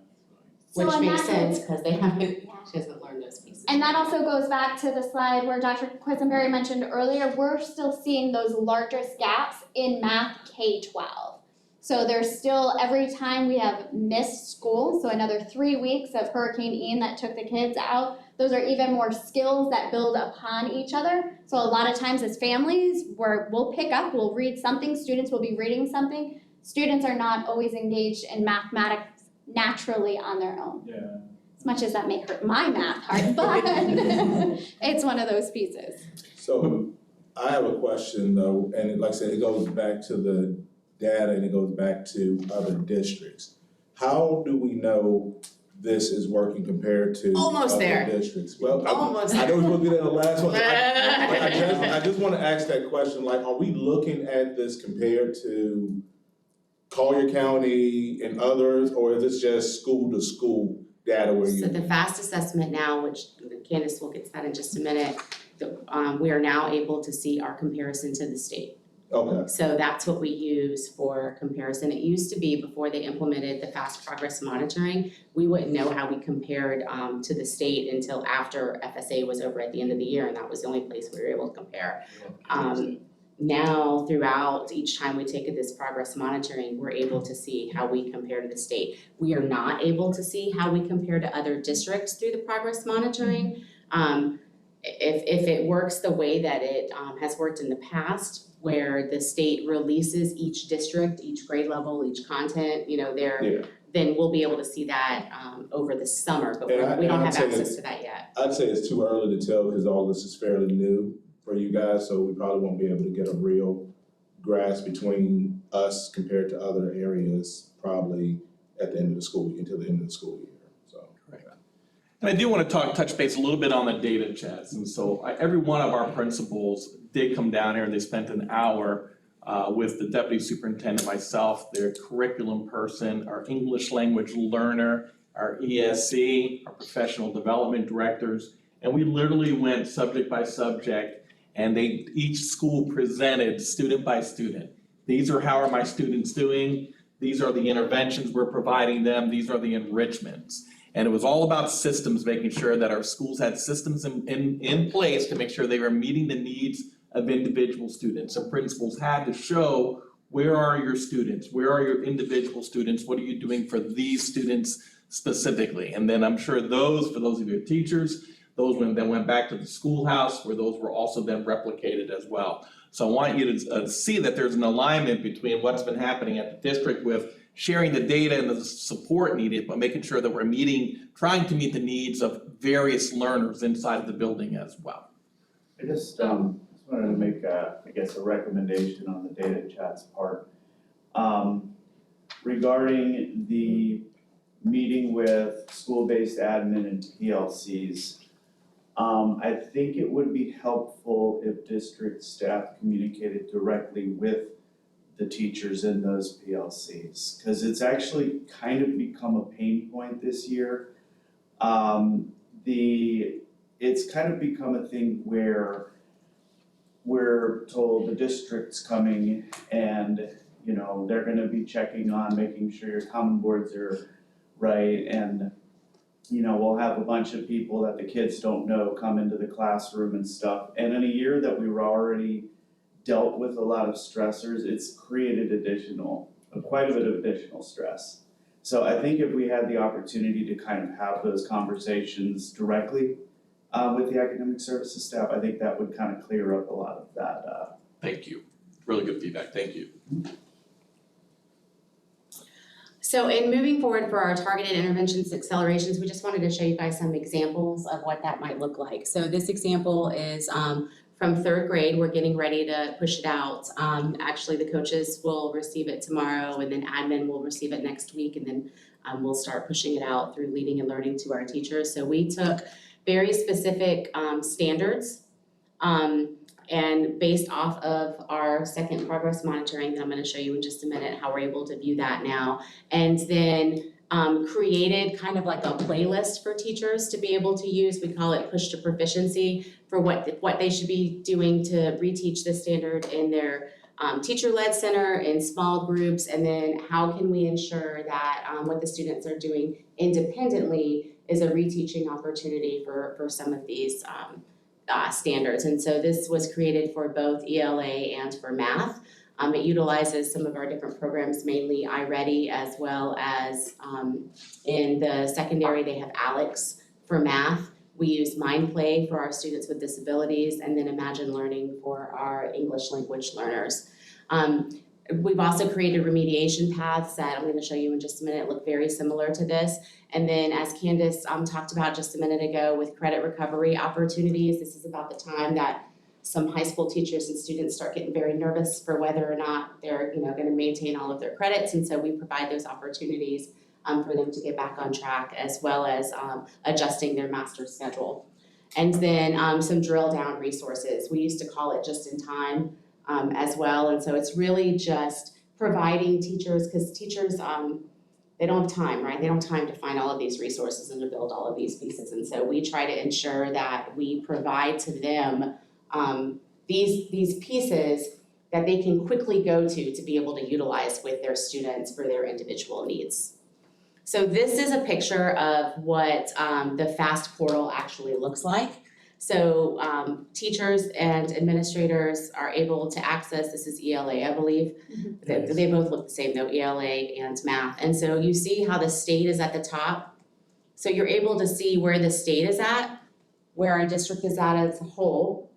So Which in makes that sense case- because they haven't, she hasn't learned those pieces. And that also goes back to the slide where Dr. Quisenberry mentioned earlier, we're still seeing those largest gaps in math K-12. So there's still, every time we have missed school, so another 3 weeks of Hurricane Ian that took the kids out, those are even more skills that build upon each other. So a lot of times as families, we'll pick up, we'll read something, students will be reading something. Students are not always engaged in mathematics naturally on their own. Yeah. As much as that may hurt my math hard, but it's one of those pieces. So I have a question though, and like I said, it goes back to the data and it goes back to other districts. How do we know this is working compared to Almost other there. districts? Well, Almost. I know we're supposed to be there the last one. I just wanna ask that question, like, are we looking at this compared to Collier County and others, or is this just school to school data where you? So the FAST assessment now, which Candace will get to that in just a minute, we are now able to see our comparison to the state. Okay, So that's what we use for comparison. It used to be before they implemented the fast progress monitoring, we wouldn't know how we compared to the state until after FSA was over at the end of the year, and that was the only place we were able to compare. Now, throughout each time we take this progress monitoring, we're able to see how we compare to the state. We are not able to see how we compare to other districts through the progress monitoring. If it works the way that it has worked in the past, where the state releases each district, each grade level, each content, then we'll be able to see that over the summer, but we don't have access to that yet. I'd say it's too early to tell because all this is fairly new for you guys, so we probably won't be able to get a real grasp between us compared to other areas probably at the end of the school, until the end of the school year, so. And I do want to touch base a little bit on the data, Chaz. And so every one of our principals did come down here and they spent an hour with the deputy superintendent, myself, their curriculum person, our English language learner, our ESC, our professional development directors. And we literally went subject by subject and each school presented student by student. These are how are my students doing, these are the interventions we're providing them, these are the enrichments. And it was all about systems, making sure that our schools had systems in place to make sure they were meeting the needs of individual students. So principals had to show, where are your students? Where are your individual students? What are you doing for these students specifically? And then I'm sure those, for those of your teachers, those then went back to the schoolhouse where those were also then replicated as well. So I want you to see that there's an alignment between what's been happening at the district with sharing the data and the support needed, but making sure that we're trying to meet the needs of various learners inside of the building as well. I just wanted to make a recommendation on the data chats part. Regarding the meeting with school-based admin and PLCs, I think it would be helpful if district staff communicated directly with the teachers in those PLCs, because it's actually kind of become a pain point this year. It's kind of become a thing where we're told the district's coming and, you know, they're gonna be checking on making sure your common boards are right, and, you know, we'll have a bunch of people that the kids don't know come into the classroom and stuff. And in a year that we were already dealt with a lot of stressors, it's created quite a bit of additional stress. So I think if we had the opportunity to kind of have those conversations directly with the academic services staff, I think that would kind of clear up a lot of that. Thank you. Really good feedback. Thank you. So in moving forward for our targeted interventions accelerations, we just wanted to show you guys some examples of what that might look like. So this example is from 3rd grade. We're getting ready to push it out. Actually, the coaches will receive it tomorrow, and then admin will receive it next week, and then we'll start pushing it out through leading and learning to our teachers. So we took very specific standards and based off of our second progress monitoring that I'm going to show you in just a minute how we're able to view that now, and then created kind of like a playlist for teachers to be able to use. We call it Push to Proficiency, for what they should be doing to reteach this standard in their teacher-led center, in small groups, and then how can we ensure that what the students are doing independently is a reteaching opportunity for some of these standards. And so this was created for both ELA and for math. It utilizes some of our different programs, mainly iReady, as well as in the secondary they have ALEX for math. We use MindPlay for our students with disabilities, and then Imagine Learning for our English language learners. We've also created remediation paths that I'm going to show you in just a minute, look very similar to this. And then as Candace talked about just a minute ago with credit recovery opportunities, this is about the time that some high school teachers and students start getting very nervous for whether or not they're going to maintain all of their credits. And so we provide those opportunities for them to get back on track, as well as adjusting their master's schedule. And then some drill down resources. We used to call it just in time as well. And so it's really just providing teachers, because teachers, they don't have time, right? They don't have time to find all of these resources and to build all of these pieces. And so we try to ensure that we provide to them these pieces that they can quickly go to be able to utilize with their students for their individual needs. So this is a picture of what the FAST portal actually looks like. So teachers and administrators are able to access, this is ELA, I believe. They both look the same though, ELA and math. And so you see how the state is at the top. So you're able to see where the state is at, where our district is at as a whole,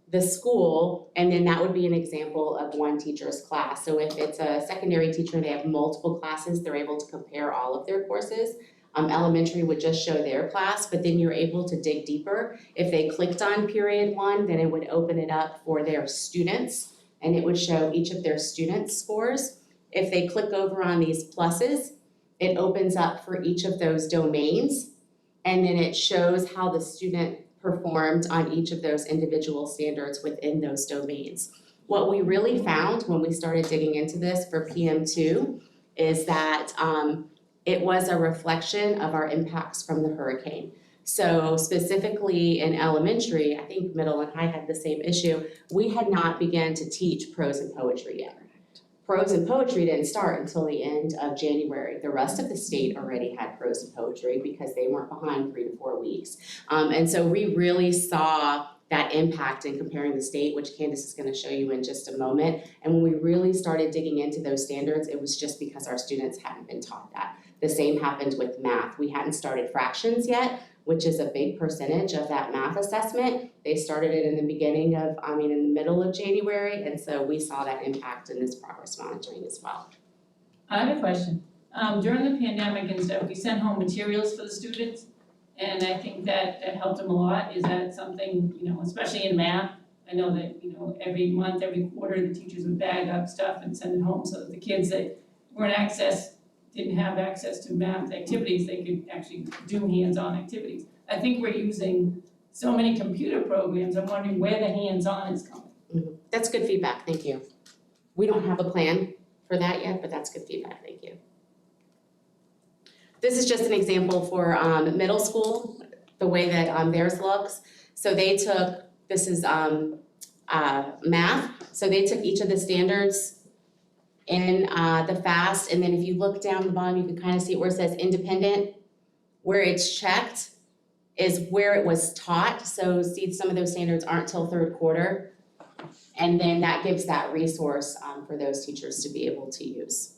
the school, and then that would be an example of one teacher's class. So if it's a secondary teacher and they have multiple classes, they're able to compare all of their courses. Elementary would just show their class, but then you're able to dig deeper. If they clicked on period 1, then it would open it up for their students, and it would show each of their students' scores. If they click over on these pluses, it opens up for each of those domains, and then it shows how the student performed on each of those individual standards within those domains. What we really found when we started digging into this for PM2 is that it was a reflection of our impacts from the hurricane. So specifically in elementary, I think middle and high had the same issue, we had not begun to teach prose and poetry yet. Prose and poetry didn't start until the end of January. The rest of the state already had prose and poetry because they weren't behind 3 to 4 weeks. And so we really saw that impact in comparing the state, which Candace is gonna show you in just a moment. And when we really started digging into those standards, it was just because our students hadn't been taught that. The same happened with math. We hadn't started fractions yet, which is a big percentage of that math assessment. They started it in the beginning of, in the middle of January, and so we saw that impact in this progress monitoring as well. I have a question. During the pandemic and stuff, we sent home materials for the students, and I think that helped them a lot. Is that something, especially in math? I know that, every month, every quarter, the teachers would bag up stuff and send it home so that the kids that didn't have access to math activities, they could actually do hands-on activities. I think we're using so many computer programs, I'm wondering where the hands-on is coming. That's good feedback, thank you. We don't have a plan for that yet, but that's good feedback, thank you. This is just an example for middle school, the way that theirs looks. So they took, this is math, so they took each of the standards in the FAST, and then if you look down the bottom, you can kind of see where it says independent, where it's checked is where it was taught. So see, some of those standards aren't till 3rd quarter. And then that gives that resource for those teachers to be able to use.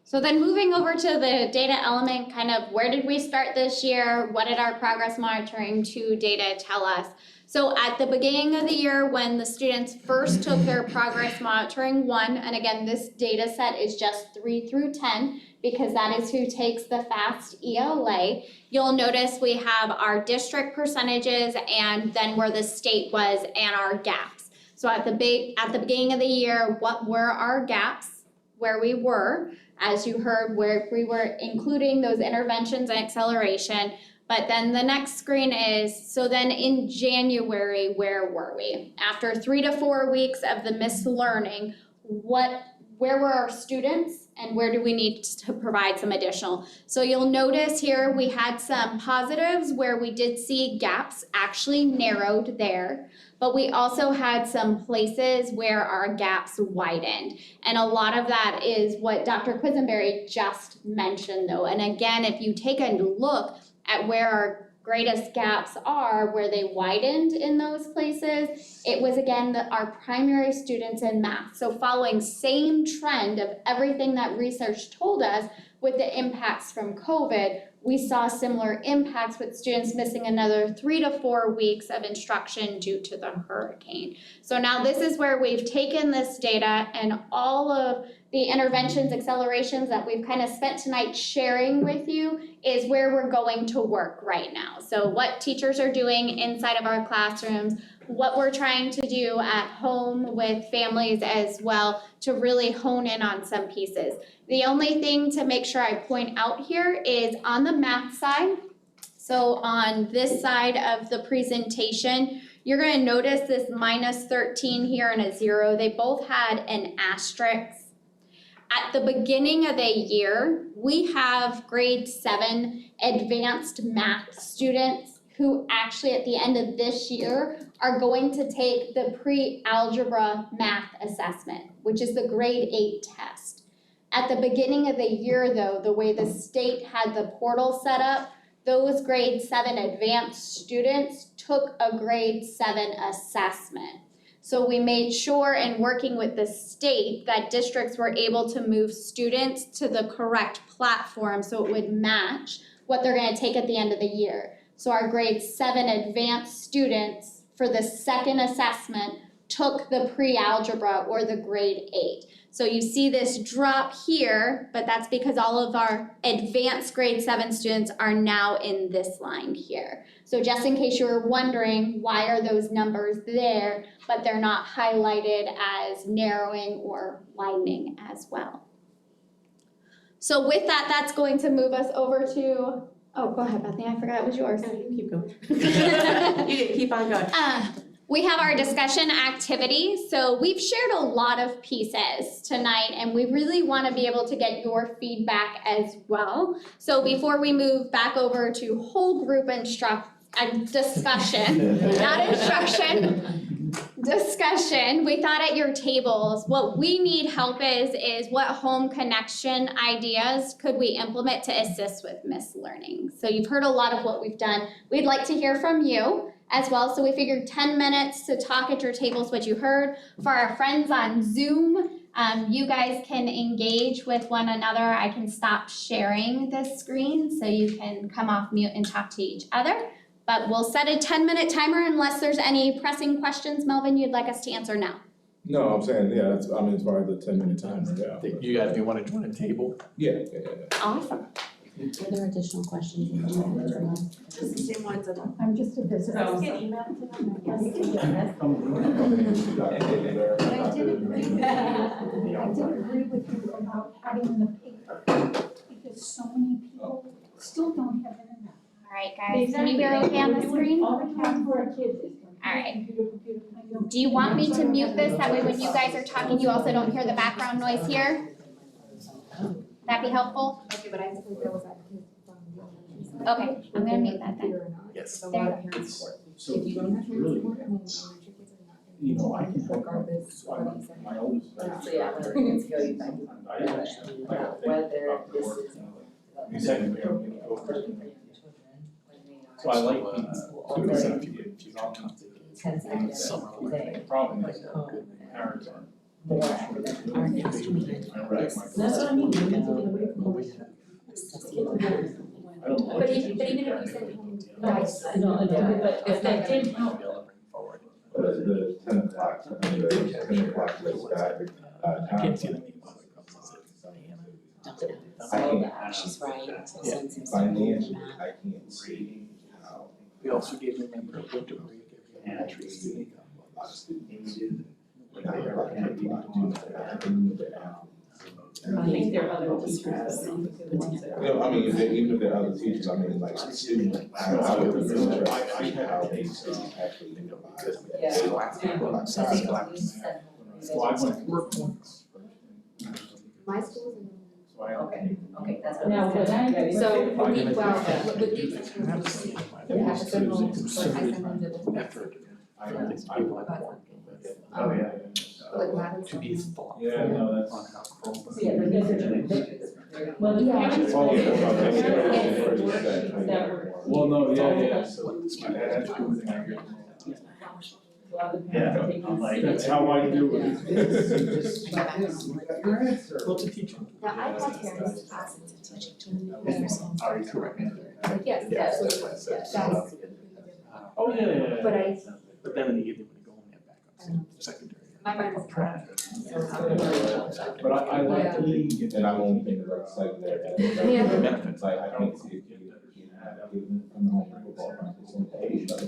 So then moving over to the data element, kind of where did we start this year? What did our progress monitoring 2 data tell us? So at the beginning of the year, when the students first took their progress monitoring 1, and again, this data set is just 3 through 10, because that is who takes the FAST ELA, you'll notice we have our district percentages and then where the state was and our gaps. So at the beginning of the year, what were our gaps, where we were, as you heard, where we were including those interventions and acceleration. But then the next screen is, so then in January, where were we? After 3 to 4 weeks of the missed learning, where were our students and where do we need to provide some additional? So you'll notice here we had some positives where we did see gaps actually narrowed there, but we also had some places where our gaps widened. And a lot of that is what Dr. Quisenberry just mentioned though. And again, if you take a look at where our greatest gaps are, where they widened in those places, it was again our primary students in math. So following same trend of everything that research told us with the impacts from COVID, we saw similar impacts with students missing another 3 to 4 weeks of instruction due to the hurricane. So now this is where we've taken this data and all of the interventions, accelerations that we've kind of spent tonight sharing with you is where we're going to work right now. So what teachers are doing inside of our classrooms, what we're trying to do at home with families as well to really hone in on some pieces. The only thing to make sure I point out here is on the math side, so on this side of the presentation, you're going to notice this minus 13 here and a 0. They both had an asterisk. At the beginning of the year, we have grade 7 advanced math students who actually at the end of this year are going to take the pre-algebra math assessment, which is the grade 8 test. At the beginning of the year though, the way the state had the portal set up, those grade 7 advanced students took a grade 7 assessment. So we made sure in working with the state that districts were able to move students to the correct platform so it would match what they're going to take at the end of the year. So our grade 7 advanced students for the second assessment took the pre-algebra or the grade 8. So you see this drop here, but that's because all of our advanced grade 7 students are now in this line here. So just in case you were wondering, why are those numbers there, but they're not highlighted as narrowing or widening as well. So with that, that's going to move us over to, oh, go ahead, Bethany, I forgot it was yours. No, you keep going. You keep on going. we have our discussion activity. So we've shared a lot of pieces tonight, and we really want to be able to get your feedback as well. So before we move back over to whole group discussion, not instruction, discussion, we thought at your tables, what we need help is what home connection ideas could we implement to assist with missed learning? So you've heard a lot of what we've done. We'd like to hear from you as well. So we figured 10 minutes to talk at your tables what you heard. For our friends on Zoom, you guys can engage with one another. I can stop sharing this screen so you can come off mute and talk to each other. But we'll set a 10-minute timer unless there's any pressing questions, Melvin, you'd like us to answer now. No, I'm saying, yeah, that's, I mean, as far as the 10-minute timer, yeah. You guys may want to join a table. Yeah. Awesome. Are there additional questions? Just the same ones that I'm just a visitor. So- But I did agree with you about having in the paper, because so many people still don't have internet. All right, guys, can you hear okay on the screen? All we have for our kids is All right. computer. Do you want me to mute this? That way when you guys are talking, you also don't hear the background noise here? That'd be helpful? Okay, but I have to think there was that kid from the elementary side. Okay, I'm gonna mute that then. Yes. A lot of parents support. So If you don't have parent really, support, then your kids are not gonna you know, I can help regardless of what you say. my oldest. So yeah, whether it's going back to I understand, I gotta think whether about the this work, is. you know, like, you said, we don't get over. So I like being. Problem is, parents aren't. Our next meeting. Right. That's what I mean. We're gonna get away from I don't like. But even if you send home. but if that didn't help. The 10 o'clock, the 10 o'clock list guy, I can't see time. the She's right. Yeah. Financially, I can't see how We also gave them a winter break every elementary student. a lot of students do. Like, I have like, I can move it out. I think there are other teachers. You know, I mean, even if there are other teachers, I mean, like, students, I would be interested to see how they actually utilize that. So I went to work once. My school's in. So I. Okay, that's what. Now, what I. So, I we, can- well, with these exceptions, we have to send home, so I send them to the. Effort. Oh, yeah. Like, what happens? To be thoughtful Yeah, no, that's. on how Chromebooks. Yeah, but these are. Well, Yeah. parents. Oh, yeah. That were. Well, no, yeah, so that's the thing I hear. A lot of Yeah, parents take I'm these like, that's how I do it. Well, to teach them. Now, I've had parents ask me to teach Are you correct? yes, yes, that's, Oh, yeah. but I, But then in the evening, when you go home, you have backup secondary. my mind was trapped. But I like to lead. And I'm only thinking about secondary. Yeah. Benefits, like, I can't see if you have, I'm home for football practice on the age, but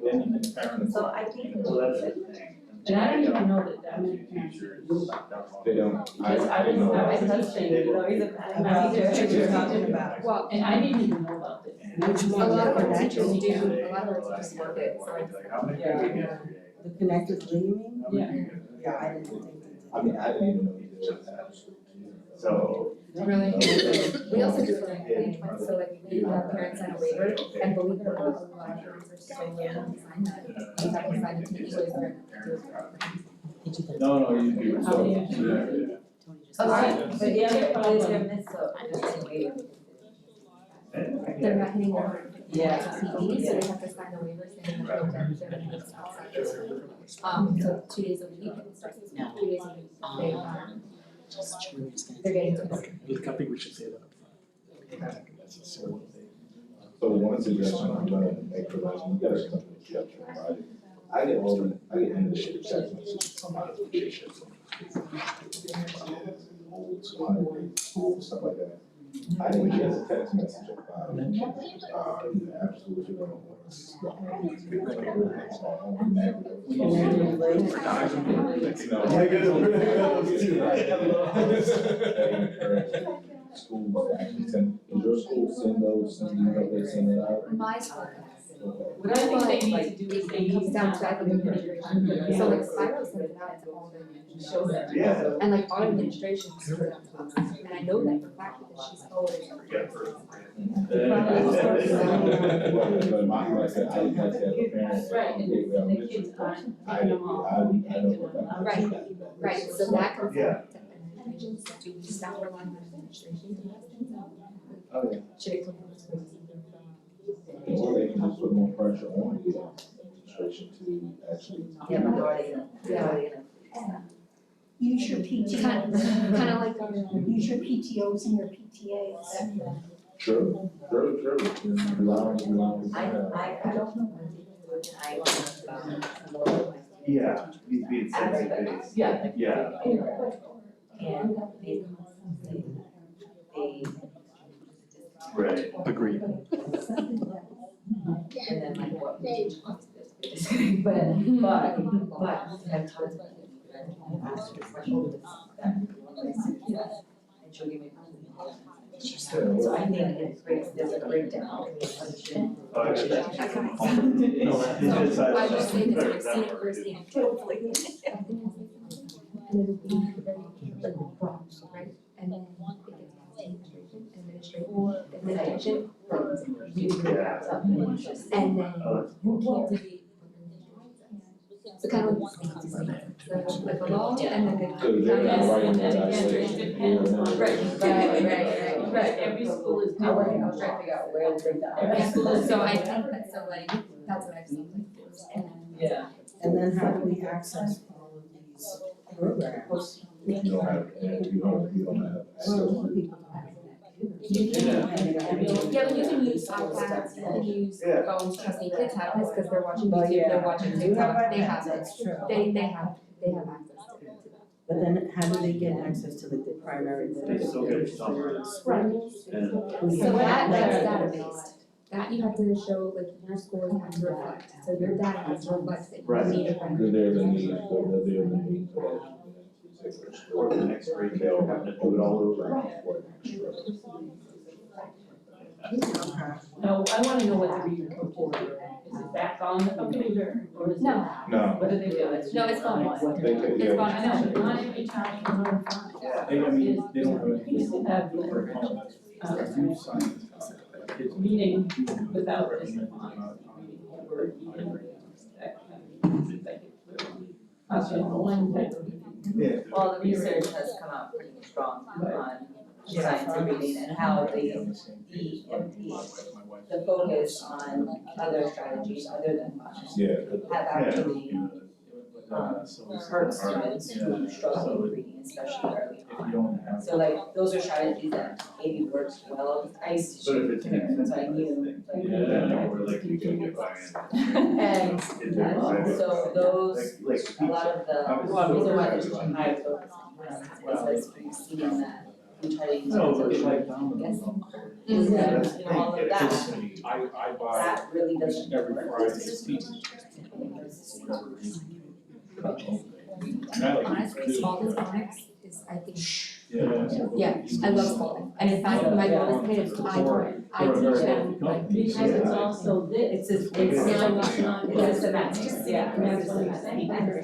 Then the parents. So I think. Well, that's the thing. And I don't even know that many parents do about that. they don't, Because I they was, know. I was husband, you know, he's a. About what you're talking about. Well, And I didn't even know about this. Which a one? lot of The our teachers connected? do, a lot of our teachers work it, so it's. Yeah. The connected learning? Yeah. Yeah, I didn't think I mean, I didn't even know he did that. So. Really? We also do it like arrangements, so like we have parents sign a waiver, and believe it or not, a lot of parents are so willing to sign that. In fact, they sign it to each other. No, you do. How many? Okay, but yeah, it's their miss, so I just sign a waiver. They're not hitting their CPD, so they have to sign a waiver saying that they're gonna miss outside. So 2 days a week, it starts 2 days a week, they're getting to. I think we should say that up front. So one suggestion I'm gonna make for this, you gotta come to structure, right? I get inundated text messages from my applications. Old school, stuff like that. I didn't get a text message about, absolutely wrong. Schools actually send, does your school send those, they send it out? My school does. What I think they need to do is they It need comes to down have to, I think, administration. So like Spiro sends it out to all the children. Yeah. And like our administration, and I know that for a fact because she's always. But like I said, I like that parents. Right, and the kids aren't I picking them know up. for that. Right, so that comes Yeah. down to administration, do we stop relying on administration to have things out? Oh, yeah. Should it come from the schools? Or they can just put more pressure on the administration to actually. Yeah, but how are they Use your PTOs. Kind of like, Use your PTOs and your PTAs. True. Allowing. I don't know. Yeah, he's being sensitive. Yeah. Yeah. And they Right. Agreed. and then like what we teach but I've taught them ask the question that and she'll give me so I think it breaks, there's a breakdown Oh, yeah. So I just think it's like seeing it first hand, hopefully. And it'll be very like broad, right? And then it gets administration, and then you can't debate. So kind of like the law and then the. Because they're not writing that Right. Every school is I was different. trying to figure out where to break that. Every school is So I think that, so like, that's what I've seen. Yeah. And then how do we access all of these programs? You don't have access to. Yeah, but you can use iPads, you can use phones, trust me, kids have this because they're watching YouTube, they're watching TikTok, they have it. That's true. They have access to it. But then how do they get access to like the primary? They still get some. Right. And So that's database. That you have to show, like, your scores have to reflect, so your data has to reflect that you need a Because there's a need for that. or the next grade, they'll have to do it all over. No, I wanna know what the reading report is. Is it back on the computer or is it? No. No. What do they do? No, it's phone. They could, It's yeah. phone. I know, but not every time it's on the phone. They, I mean, they don't have We used to have youth science. reading without this on. Or even that kind of, like, one type of. Yeah. Well, the research has come out pretty strong on science and reading and how the focus on other strategies other than fun have actually hurt students who struggle with reading, especially early on. So like, those are strategies that maybe works well, I used to But if it's an kindergarten, so I knew, Yeah, we're like, you can get by. and so those, Like, a lot of the reason why there's such a high focus on is because we've seen that we try to use it No, as a but like, guessing. Yeah, And, that's you know, all of that, I buy that really doesn't every work. Friday, it's pizza. Honestly, Spalding phonics is, I think, Yeah. I love Spalding, and in fact, my oldest kid, I teach them like three times a It's week. also this. It's It's like, it's semester, yeah.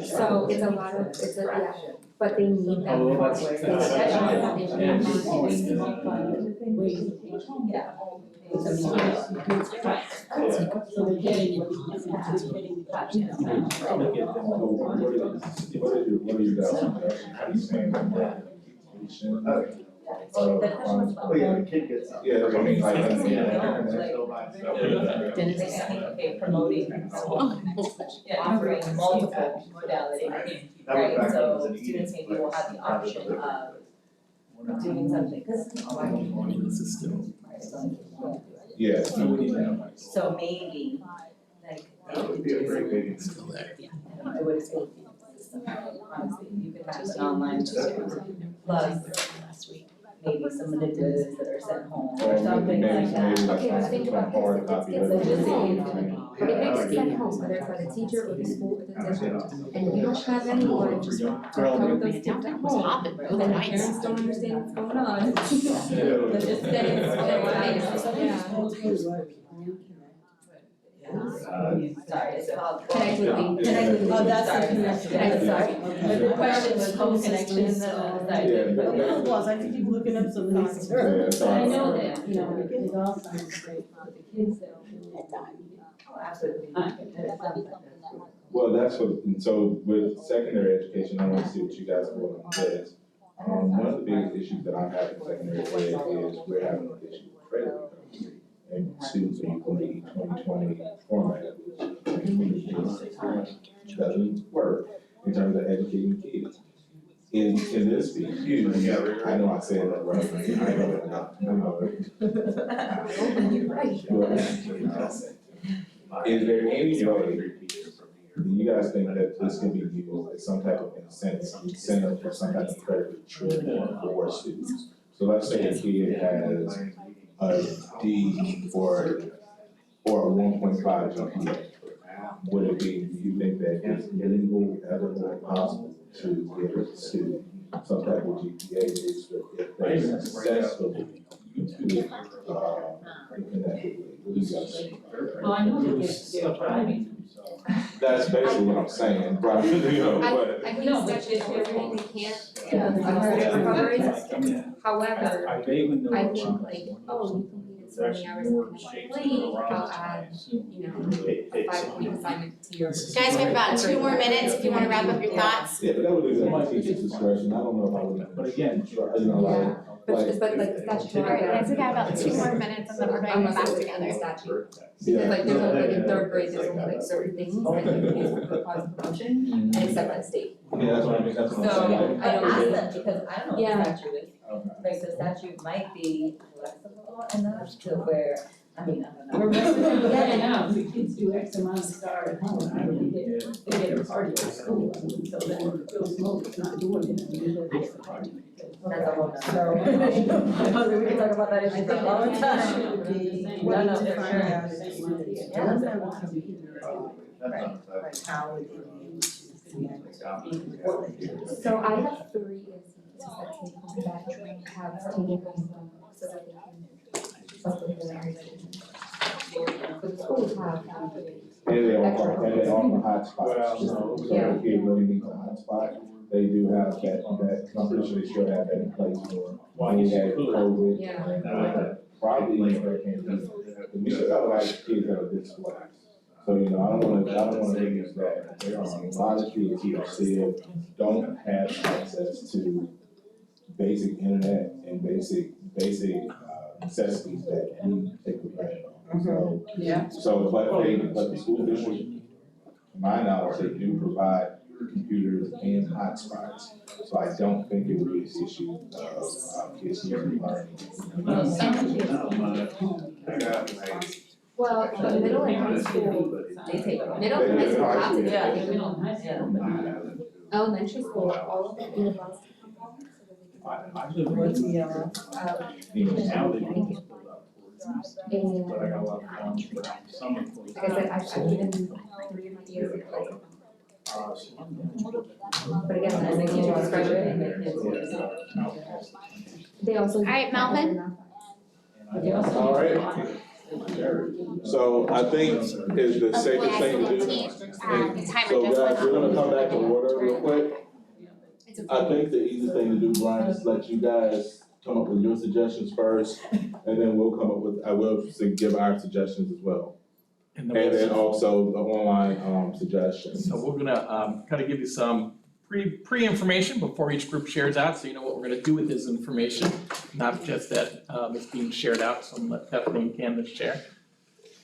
so it's a lot of, it's a, yeah, but they need that. Oh, that's- They that's- Yeah. So they're getting, the touch. What are you guys? How you saying that? So the question was about. Oh, yeah, the kid gets up. Yeah, I mean, like, Okay, promoting, offering multiple modalities, right, so students maybe will have the option of doing something, cause. This is still. Yeah. So maybe, like, That would be a great big. Still there. I would say, honestly, you could have an online tutor, plus maybe some manipulatives that are sent home, or something like that. Okay, but think about this, if it's sent home, if it's sent home, whether it's by the teacher or the school or the district, and you don't have anyone to cover those kids at home, then the parents don't understand what's going on. Then it's, yeah. Sorry, it's called. Connect with me. Connect with me. Oh, that's the Sorry. connection. Sorry. Okay. The question was home connection, Yeah, It was, I think you looking up some of these. Yeah, it's all I right. know that, you know, it all sounds great, but the kids that. Oh, absolutely. Well, that's what, so with secondary education, I want to see what you guys are doing on this. One of the biggest issues that I'm having in secondary ed is we're having an issue with credit recovery. And students are using the 2020 format, which doesn't work in terms of educating kids. Can this be used? I know I said that right, I know it. Is there any way, do you guys think that this can be used as some type of incentive for some type of credit treatment for students? So let's say a kid has a D or a 1.5 GPA. Would it be, do you think that it's legal, ethical, and possible to give a student some type of GPA boost if they successfully Well, I know the kids do driving. That's basically what I'm saying, right, you know, but. I think statutes do everything they can on credit recovery. However, I vaguely know. I think like, oh, you completed so many hours of complete, I'll add, you know, a 5-point assignment to your. Guys, we have about 2 more minutes if you wanna wrap up your thoughts. Yeah, but that would be the teacher's discretion, I don't know if I would. But again, you know, like. But like statutory. Guys, we got about 2 more minutes and then we're going back together. Statute. Because like there's only like in 3rd grade, there's only like certain things that you can put cause of promotion and it's set by state. Yeah, that's what I mean, that's what I'm So saying. I don't Ask know. them, because I don't know Yeah. what the statute is. Like the statute might be flexible enough to where, I mean, I don't know. Yeah, now, the kids do X amount of star at home, and they get a party at school, so then Bill Smoke is not doing it, and then they get the party. That's a whole nother. We can talk about that issue for a long time. Should be, we No, need no, to for find sure. out if the students don't have a computer, like how would they be able to. So I have 3 ESCs that take home that have taken home so that they can supplement their education. But the schools have. And they offer hotspots, so if a kid really needs a hotspot, they do have that, I'm pretty sure they still have that in place for when we had COVID. Yeah. And, probably in Hurricane season, we should have like kids that are displaced. So, you know, I don't wanna use that, there are a lot of kids who still don't have access to basic internet and basic necessities that we take for granted. So, Yeah. so, but the school district, to my knowledge, they do provide computers and hotspots. So I don't think it would be an issue of kids using learning. Well, but middle and high school, They take. middle and high school have to do Yeah. it. Middle and high school. Elementary school, all of it in the bus. I live What's in, the, you know, now they Thank do. you. But I got a lot of fun for summer. Like I said, I've given 3 of my years of like, but again, as a teacher discretion, they also. All right, Melvin? All right. So I think is the safest thing to do. Timer So just went guys, we're off. gonna come back to order real quick. I think the easiest thing to do, Brian, is let you guys come up with your suggestions first, and then we'll come up with, I will give our suggestions as well. And And then also the online suggestions. So we're gonna kind of give you some pre-information before each group shares out, so you know what we're gonna do with this information, not just that it's being shared out, so I'm gonna let Bethany and Candace share.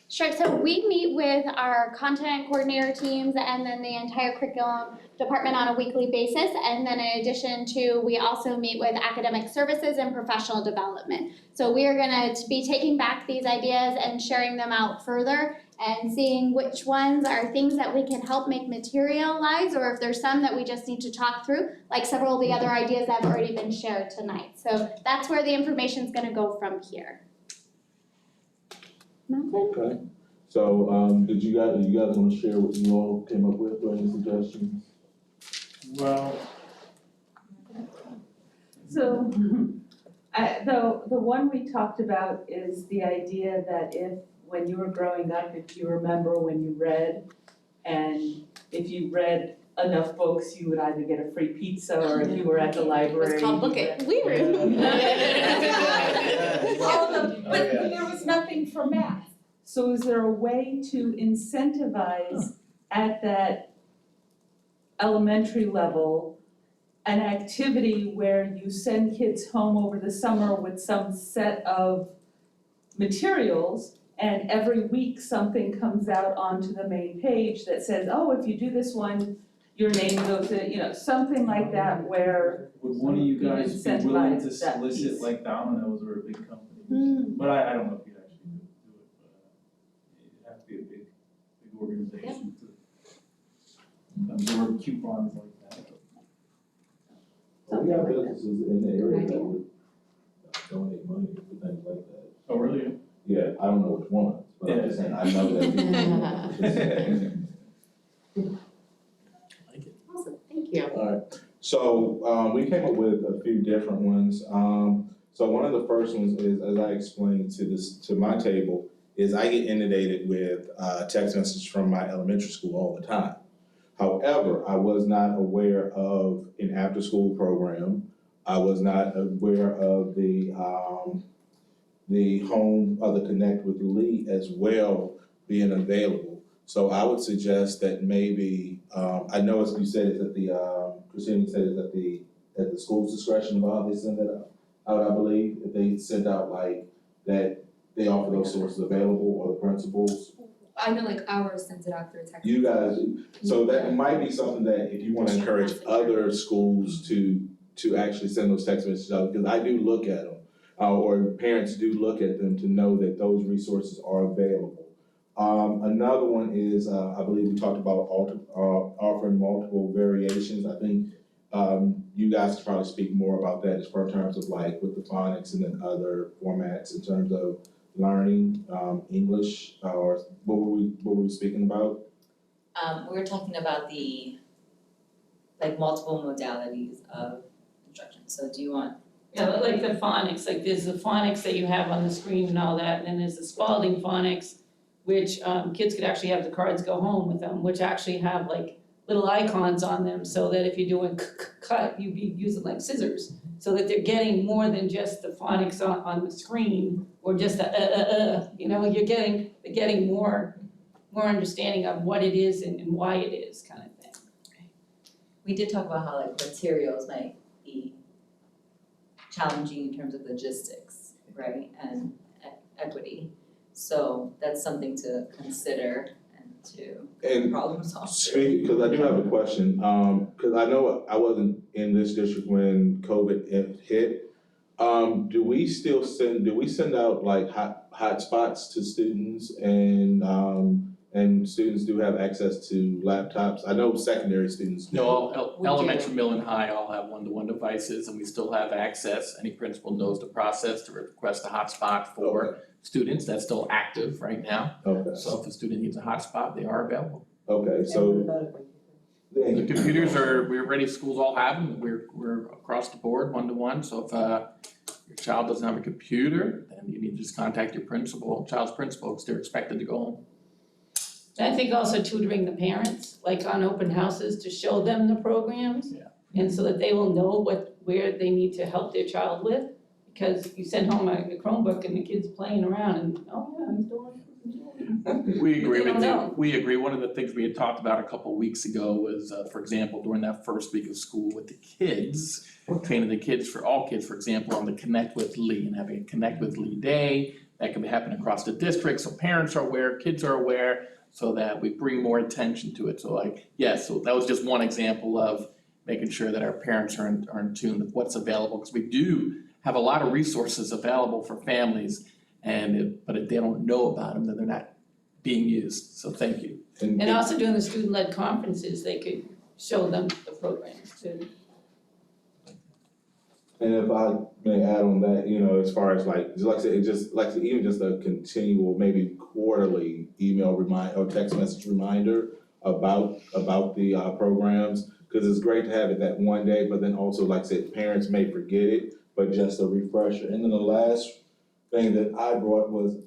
Sure, so we meet with our content coordinator teams and then the entire curriculum department on a weekly basis. And then in addition to, we also meet with academic services and professional development. So we are gonna be taking back these ideas and sharing them out further and seeing which ones are things that we can help make materialize, or if there's some that we just need to talk through, like several of the other ideas that have already been shared tonight. So that's where the information's gonna go from here. Nothing? Okay, so, did you guys wanna share what you all came up with, or any suggestions? Well. So, the one we talked about is the idea that if when you were growing up, if you remember when you read, and if you read enough books, you would either get a free pizza, or if you were at the library. It's called you Book It. read- We were. But there was nothing for math. So is there a way to incentivize at that elementary level an activity where you send kids home over the summer with some set of materials, and every week something comes out onto the main page that says, oh, if you do this one, your name goes in, you know, something like that where Would one of you guys be willing to incentivize that solicit piece. like Domino's or a big company? But I don't know if you'd actually do it, but it'd have to be a big organization to absorb coupons like that. We have businesses in the area that would donate money for things like that. Oh, really? Yeah, I don't know which ones, but I'm just saying, I know that. Awesome, thank you. Alright, so, we came up with a few different ones. So one of the first ones is, as I explained to my table, is I get inundated with, text messages from my elementary school all the time. However, I was not aware of an after-school program. I was not aware of the Connect with Lee as well being available. So I would suggest that maybe, I know as you said, it's at the, Christina said it's at the school's discretion of how they send that out, I believe. If they send out like that, they offer those sources available, or the principals. I know like ours sends it out through text. You guys, so that might be something that if you wanna encourage other schools to actually send those text messages out, because I do look at them. Or parents do look at them to know that those resources are available. Another one is, I believe we talked about offering multiple variations. I think, you guys could probably speak more about that as far in terms of like with the phonics and then other formats in terms of learning, English, or what were we speaking about? We were talking about the, like, multiple modalities of instruction, so do you want? Yeah, like the phonics, like there's the phonics that you have on the screen and all that, and then there's the Spalding phonics, which kids could actually have the cards go home with them, which actually have like little icons on them, so that if you're doing cut, you'd be using like scissors, so that they're getting more than just the phonics on the screen, or just the you know, they're getting more understanding of what it is and why it is, kind of thing. We did talk about how like materials might be challenging in terms of logistics, right, and equity. So that's something to consider and to problem solve. Because I do have a question, because I know I wasn't in this district when COVID hit. Do we send out like hotspots to students, and students do have access to laptops? I know secondary students do. No, elementary, middle, and high all have one-to-one devices, and we still have access. Any principal knows the process to request a hotspot for students. That's still active right now. Okay. So if a student needs a hotspot, they are available. Okay, so. The computers we're ready, schools all have them. We're across the board, one-to-one. So if your child doesn't have a computer, then you need to just contact your child's principal, because they're expected to go home. And I think also tutoring the parents, like on open houses, to show them the programs. Yeah. And so that they will know where they need to help their child with, because you send home a Chromebook and the kid's playing around and, oh yeah, he's doing. We agree They with don't you. know. We agree. One of the things we had talked about a couple of weeks ago was, for example, during that first week of school with the kids, training the kids, for all kids, for example, on the Connect with Lee, and having a Connect with Lee day. That can happen across the district, so parents are aware, kids are aware, so that we bring more attention to it. So like, yes, so that was just one example of making sure that our parents are in tune with what's available, because we do have a lot of resources available for families, but if they don't know about them, then they're not being used. So thank you. And also doing the student-led conferences, they could show them the programs too. And if I may add on that, as far as like I said, even just a continual, maybe quarterly email reminder or text message reminder about the programs, because it's great to have it that one day, but then also, like I said, parents may forget it, but just a refresher. And then the last thing that I brought was,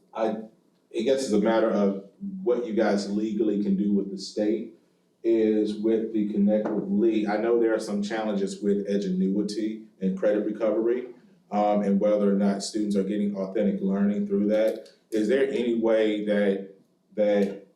I guess it's a matter of what you guys legally can do with the state is with the Connect with Lee. I know there are some challenges with Edgenuity and credit recovery, and whether or not students are getting authentic learning through that. Is there any way that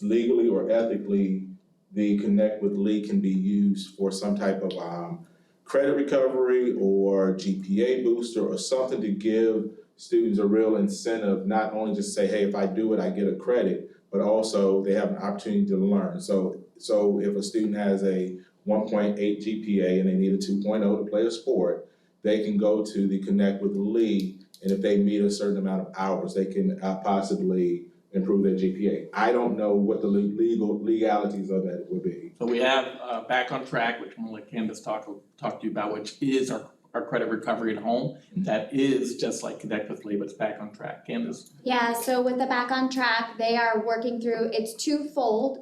legally or ethically the Connect with Lee can be used for some type of credit recovery or GPA booster or something to give students a real incentive, not only just say, hey, if I do it, I get a credit, but also they have an opportunity to learn. So if a student has a 1.8 GPA and they need a 2.0 to play a sport, they can go to the Connect with Lee, and if they meet a certain amount of hours, they can possibly improve their GPA. I don't know what the legalities of that would be. So we have Back on Track, which I'm gonna let Candace talk to you about, which is our credit recovery at home. That is just like Connect with Lee, but it's Back on Track. Candace? Yeah, so with the Back on Track, they are working through, it's twofold.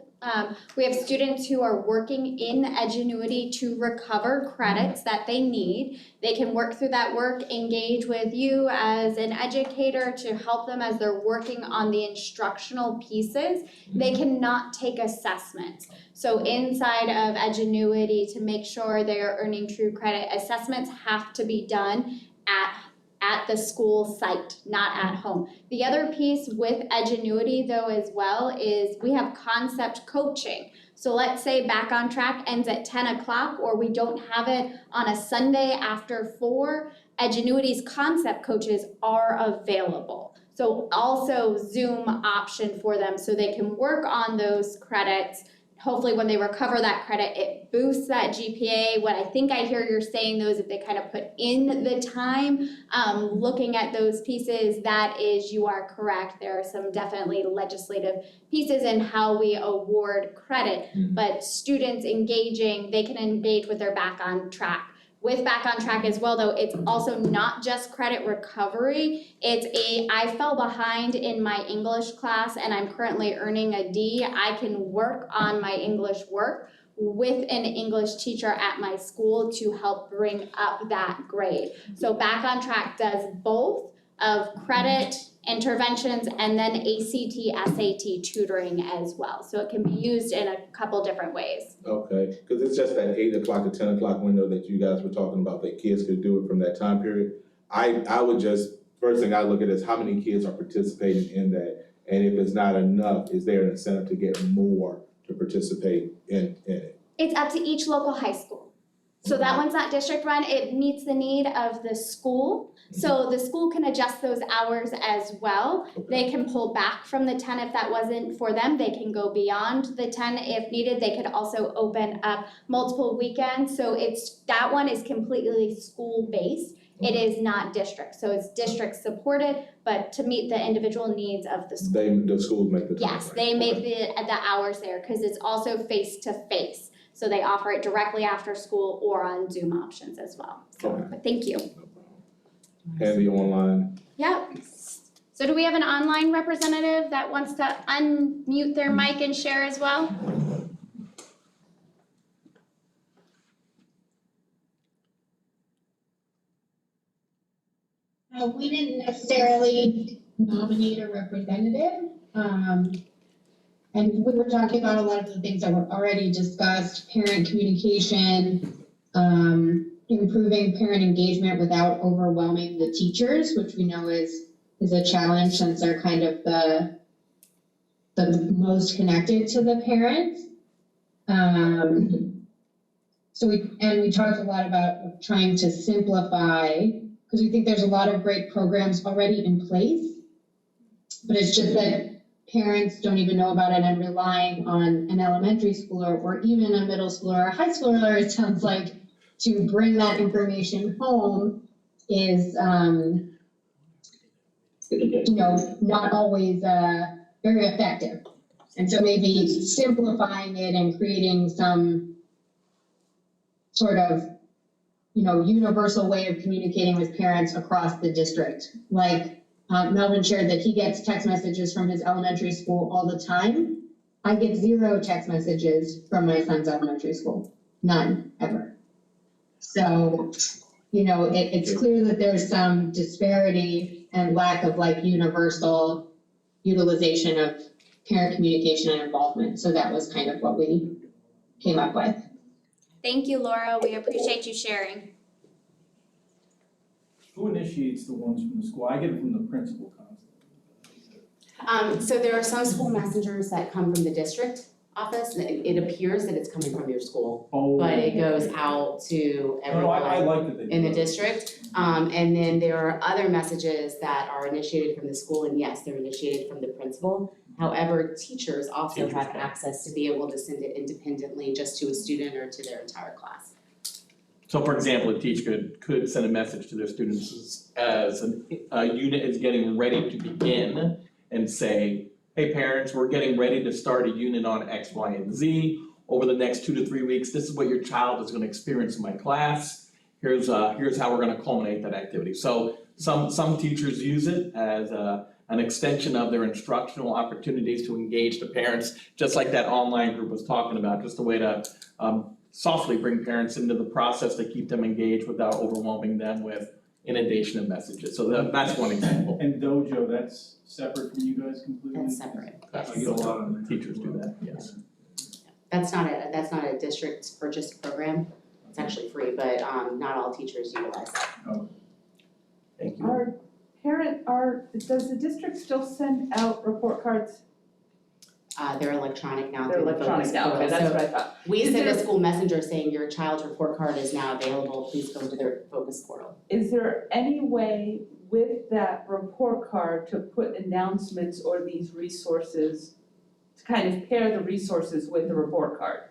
We have students who are working in Edgenuity to recover credits that they need. They can work through that work, engage with you as an educator to help them as they're working on the instructional pieces. They cannot take assessments. So inside of Edgenuity, to make sure they are earning true credit, assessments have to be done at the school site, not at home. The other piece with Edgenuity though as well is we have concept coaching. So let's say Back on Track ends at 10 o'clock or we don't have it on a Sunday after 4, Edgenuity's concept coaches are available. So also Zoom option for them so they can work on those credits. Hopefully when they recover that credit, it boosts that GPA. What I think I hear you're saying though is if they kind of put in the time, looking at those pieces, that is, you are correct. There are some definitely legislative pieces in how we award credit, but students engaging, they can engage with their Back on Track. With Back on Track as well though, it's also not just credit recovery, I fell behind in my English class and I'm currently earning a D. I can work on my English work with an English teacher at my school to help bring up that grade. So Back on Track does both of credit interventions and then ACT, SAT tutoring as well. So it can be used in a couple different ways. Okay, because it's just that 8 o'clock to 10 o'clock window that you guys were talking about, that kids could do it from that time period. I would just, first thing I look at is how many kids are participating in that, and if it's not enough, is there an incentive to get more to participate in it? It's up to each local high school. So that one's not district run, it meets the need of the school. So the school can adjust those hours as well. They can pull back from the 10 if that wasn't for them. They can go beyond the 10 if needed. They could also open up multiple weekends. So that one is completely school-based. It is not district. So it's district supported, but to meet the individual needs of the school. The schools make the time. Yes, they make the hours there because it's also face-to-face. So they offer it directly after school or on Zoom options as well. So, but thank you. And the online. Yep. So do we have an online representative that wants to unmute their mic and share as well? We didn't necessarily nominate a representative. And we were talking about a lot of the things that were already discussed, parent communication, improving parent engagement without overwhelming the teachers, which we know is a challenge since they're kind of the most connected to the parents. So we talked a lot about trying to simplify, because we think there's a lot of great programs already in place, but it's just that parents don't even know about it and relying on an elementary schooler or even a middle schooler or a high schooler, it sounds like, to bring that information home is, not always very effective. And so maybe simplifying it and creating some sort of, universal way of communicating with parents across the district. Like Melvin shared that he gets text messages from his elementary school all the time. I get 0 text messages from my son's elementary school, none, ever. So, it's clear that there's some disparity and lack of universal utilization of parent communication and involvement. So that was kind of what we came up with. Thank you, Laura. We appreciate you sharing. Who initiates the ones from the school? I get it from the principal constantly. So there are some school messengers that come from the district office. It appears that it's coming from your school, Oh. but it goes out to No, I everyone like that they do in the it. district. And then there are other messages that are initiated from the school, and yes, they're initiated from the principal. However, teachers also Teachers have can. access to be able to send it independently just to a student or to their entire class. So for example, a teacher could send a message to their students as a unit is getting ready to begin and say, hey parents, we're getting ready to start a unit on X, Y, and Z. Over the next 2 to 3 weeks, this is what your child is gonna experience in my class. Here's how we're gonna culminate that activity. So some teachers use it as an extension of their instructional opportunities to engage the parents, just like that online group was talking about, just a way to softly bring parents into the process to keep them engaged without overwhelming them with inundation of messages. So that's one example. And Dojo, that's separate from you guys completely? That's separate. I get a lot of them. Teachers do that, yes. That's not a district purchased program. It's actually free, but not all teachers utilize that. Thank you. Does the district still send out report cards? They're electronic now They're through the electronic Focus now, portal. okay, that's So what I thought. we Is send a there- school messenger saying your child's report card is now available, please go to their Focus portal. Is there any way with that report card to put announcements or these resources, to kind of pair the resources with the report card?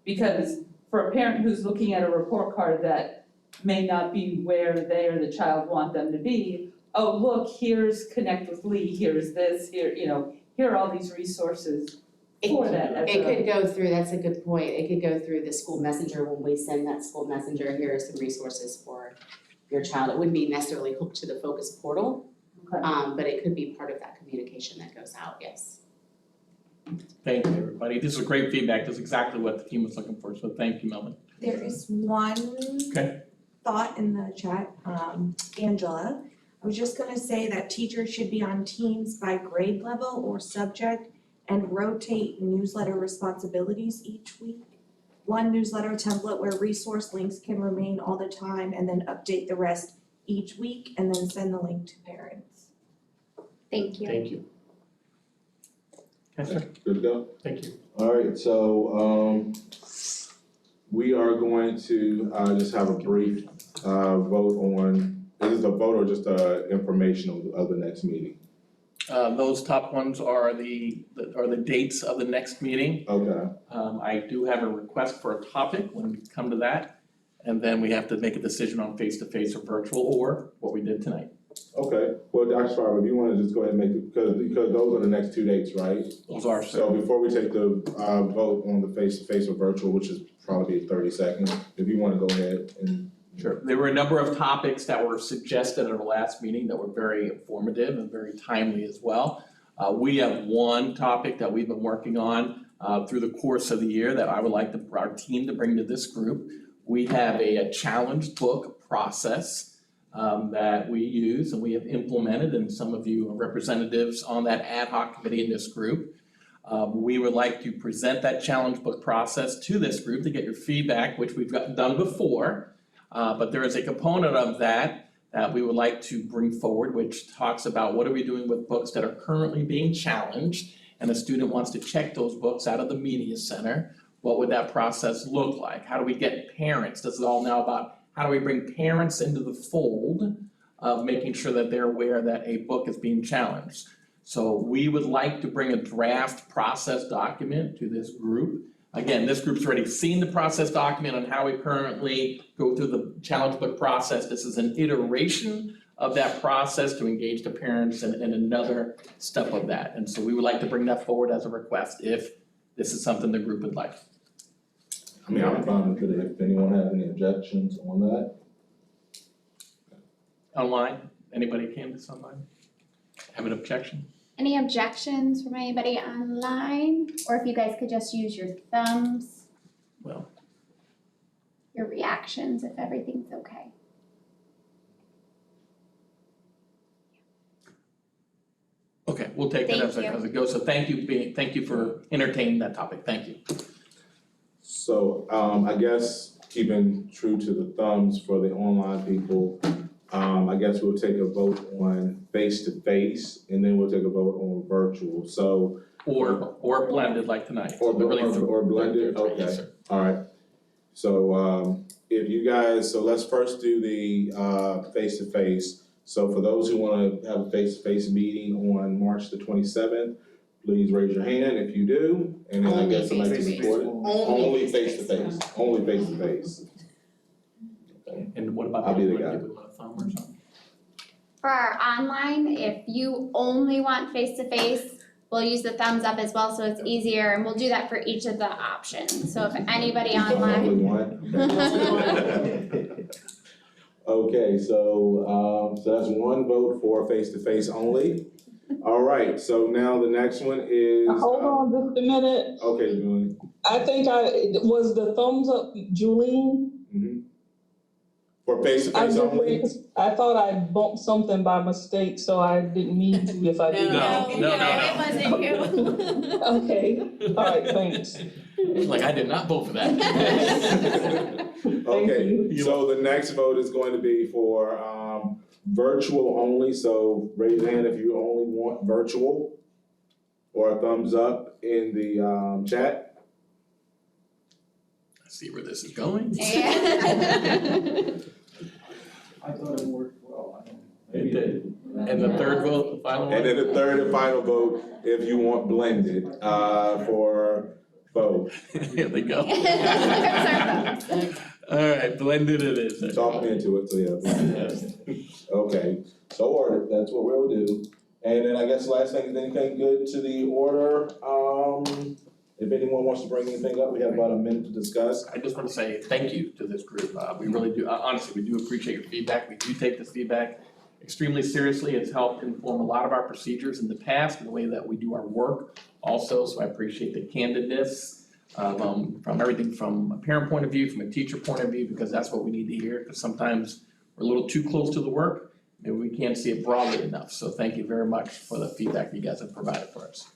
Because for a parent who's looking at a report card that may not be where they or the child want them to be, oh, look, here's Connect with Lee, here's this, here are all these resources for that as It a- could go through, that's a good point, it could go through the school messenger when we send that school messenger, here are some resources for your child. It wouldn't be necessarily hooked to the Focus portal, Okay. but it could be part of that communication that goes out, yes. Thank you, everybody. This is great feedback. This is exactly what the team was looking for, so thank you, Melvin. There is one Okay. thought in the chat, Angela. I was just gonna say that teachers should be on teams by grade level or subject and rotate newsletter responsibilities each week. One newsletter template where resource links can remain all the time and then update the rest each week and then send the link to parents. Thank you. Thank you. Yes, sir. Good to go? Thank you. Alright, so we are going to just have a brief vote on, is this a vote or just information of the next meeting? Those top ones are the dates of the next meeting. Okay, I do have a request for a topic when we come to that. And then we have to make a decision on face-to-face or virtual or what we did tonight. okay, well, Dr. Farber, if you wanna just go ahead and make it, because those are the next 2 dates, right? Those are, So before we take the vote on the face-to-face or virtual, which is probably 30 seconds, if you wanna go ahead and. Sure. There were a number of topics that were suggested at our last meeting that were very informative and very timely as well. We have one topic that we've been working on through the course of the year that I would like our team to bring to this group. We have a challenge book process that we use and we have implemented, and some of you are representatives on that ad hoc committee in this group. We would like to present that challenge book process to this group to get your feedback, which we've done before. But there is a component of that we would like to bring forward, which talks about what are we doing with books that are currently being challenged, and a student wants to check those books out of the media center. What would that process look like? How do we get parents? This is all now about how do we bring parents into the fold of making sure that they're aware that a book is being challenged. So we would like to bring a draft process document to this group. Again, this group's already seen the process document on how we currently go through the challenge book process. This is an iteration of that process to engage the parents in another step of that. And so we would like to bring that forward as a request if this is something the group would like. I mean, I'm fine with it, if anyone has any objections on that. Online, anybody can this online? Have an objection? Any objections from anybody online? Or if you guys could just use your thumbs, Well, your reactions, if everything's okay. okay, we'll take that Thank you. as it goes. So thank you for entertaining that topic. Thank you. So, I guess keeping true to the thumbs for the online people, I guess we'll take a vote on face-to-face, and then we'll take a vote on virtual, so. Or blended like tonight. Or So really blended, okay, Yes, sir. alright. So, if you guys, so let's first do the, face-to-face. So for those who wanna have a face-to-face meeting on March the 27th, please raise your hand if you do, and then I guess somebody can record it. Only face-to-face, only face-to-face. Okay. And what about? I'll be the wanna guy. give it a thumb or something? For our online, if you only want face-to-face, we'll use the thumbs up as well, so it's easier, and we'll do that for each of the options. So if anybody online. Only one? Okay, so that's one vote for face-to-face only. All right, so now the next one is. Hold on just a minute. Okay, Julie. I think was the thumbs up Julie? For face-to-face only? I thought I bumped something by mistake, so I didn't mean to if I did. No. It wasn't you. Okay, all right, thanks. Like, I did not vote for that. Okay, so the next vote is going to be for virtual only, so raise your hand if you only want virtual, or a thumbs up in the chat. I see where this is going. I thought it worked well, I don't. It did. And the third vote, the final one? And then the third and final vote, if you want blended, for both. Here they go. All right, blended it is. Talk me into it, so yeah, blended. Okay, so ordered, that's what we'll do. And then I guess last thing, is anything good to the order? If anyone wants to bring anything up, we have about a minute to discuss. I just want to say thank you to this group. We really do, honestly, we do appreciate your feedback. We do take this feedback extremely seriously. It's helped inform a lot of our procedures in the past and the way that we do our work also. So I appreciate the candidness from everything from a parent point of view, from a teacher point of view, because that's what we need to hear. Because sometimes we're a little too close to the work and we can't see it broadly enough. So thank you very much for the feedback you guys have provided for us.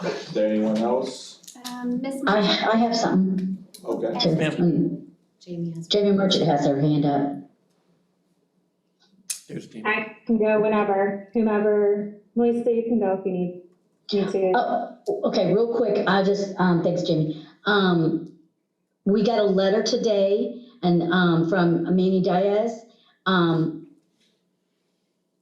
Is there anyone else? Ms. I have something. Okay. Jamie Merchant has her hand up. There's Jamie. I can go whenever, whomever, Melissa, you can go if you need me to. Oh, okay, real quick, I just, thanks, Jamie. We got a letter today and, from Manny Diaz,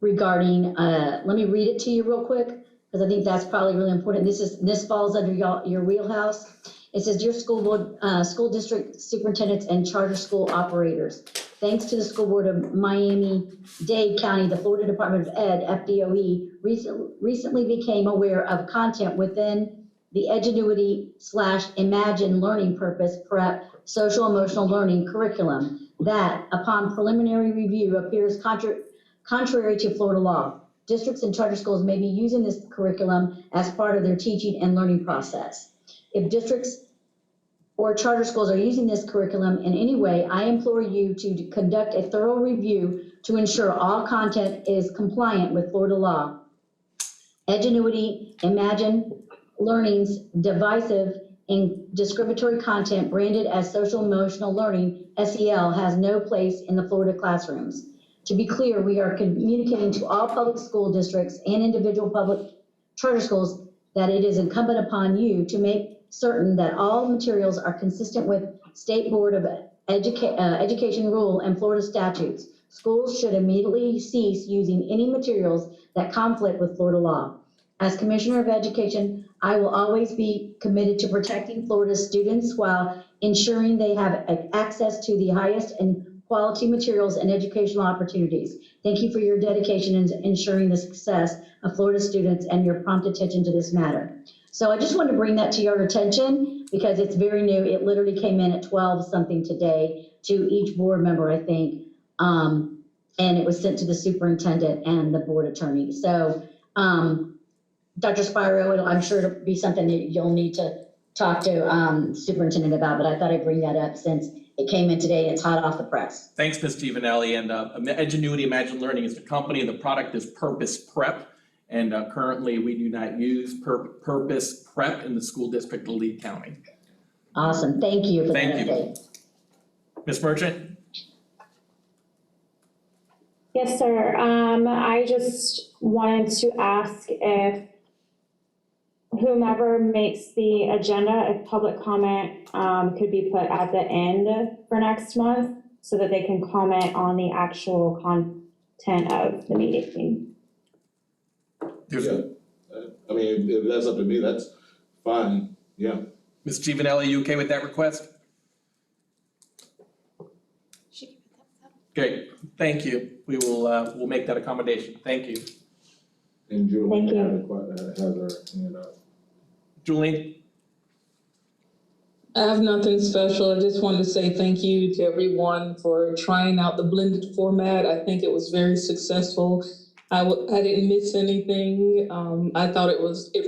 regarding, let me read it to you real quick, because I think that's probably really important. This falls under your wheelhouse. It says, "Dear school board, school district superintendents and charter school operators, thanks to the school board of Miami-Dade County, the Florida Department of Ed, FDOE, recently became aware of content within the Edgenuity/Imagine Learning Purpose Prep Social Emotional Learning curriculum that, upon preliminary review, appears contrary to Florida law. Districts and charter schools may be using this curriculum as part of their teaching and learning process. If districts or charter schools are using this curriculum in any way, I implore you to conduct a thorough review to ensure all content is compliant with Florida law. Edgenuity, Imagine Learning's divisive and discriminatory content branded as social emotional learning, SEL, has no place in the Florida classrooms. To be clear, we are communicating to all public school districts and individual public charter schools that it is incumbent upon you to make certain that all materials are consistent with State Board of Education rule and Florida statutes. Schools should immediately cease using any materials that conflict with Florida law. As Commissioner of Education, I will always be committed to protecting Florida's students while ensuring they have access to the highest and quality materials and educational opportunities. Thank you for your dedication in ensuring the success of Florida students and your prompt attention to this matter. So I just wanted to bring that to your attention because it's very new. It literally came in at 12 something today to each board member, I think. And it was sent to the superintendent and the board attorney. So Dr. Spiro, I'm sure it'll be something that you'll need to talk to superintendent about, but I thought I'd bring that up since It came in today, it's hot off the press. Thanks, Ms. Giovanelli, and Edgenuity Imagine Learning is the company, the product is Purpose Prep. And currently, we do not use Purpose Prep in the school district of Lee County. Awesome, thank you for that Thank you. update. Ms. Merchant? Yes, sir. I just wanted to ask if whomever makes the agenda, if public comment, could be put at the end for next month so that they can comment on the actual content of the meeting. Yeah, I mean, if that's up to me, that's fine, yeah. Ms. Giovanelli, you okay with that request? Great, thank you. We will, we'll make that accommodation. Thank you. And Julie Thank you. has her hand up. Julie? I have nothing special. I just wanted to say thank you to everyone for trying out the blended format. I think it was very successful. I didn't miss anything. I thought it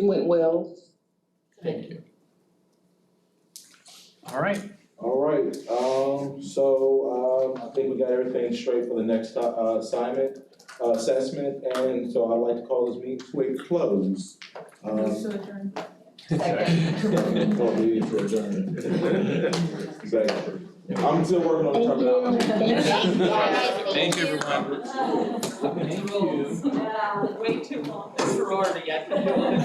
went well. Thank you. All right. All right, so I think we got everything straight for the next assessment, and so I'd like to call this meeting to a close. Meeting to adjourn. Second. I'm still working on the terminology. Thank you, everyone. Way too long, sorority, I can do it.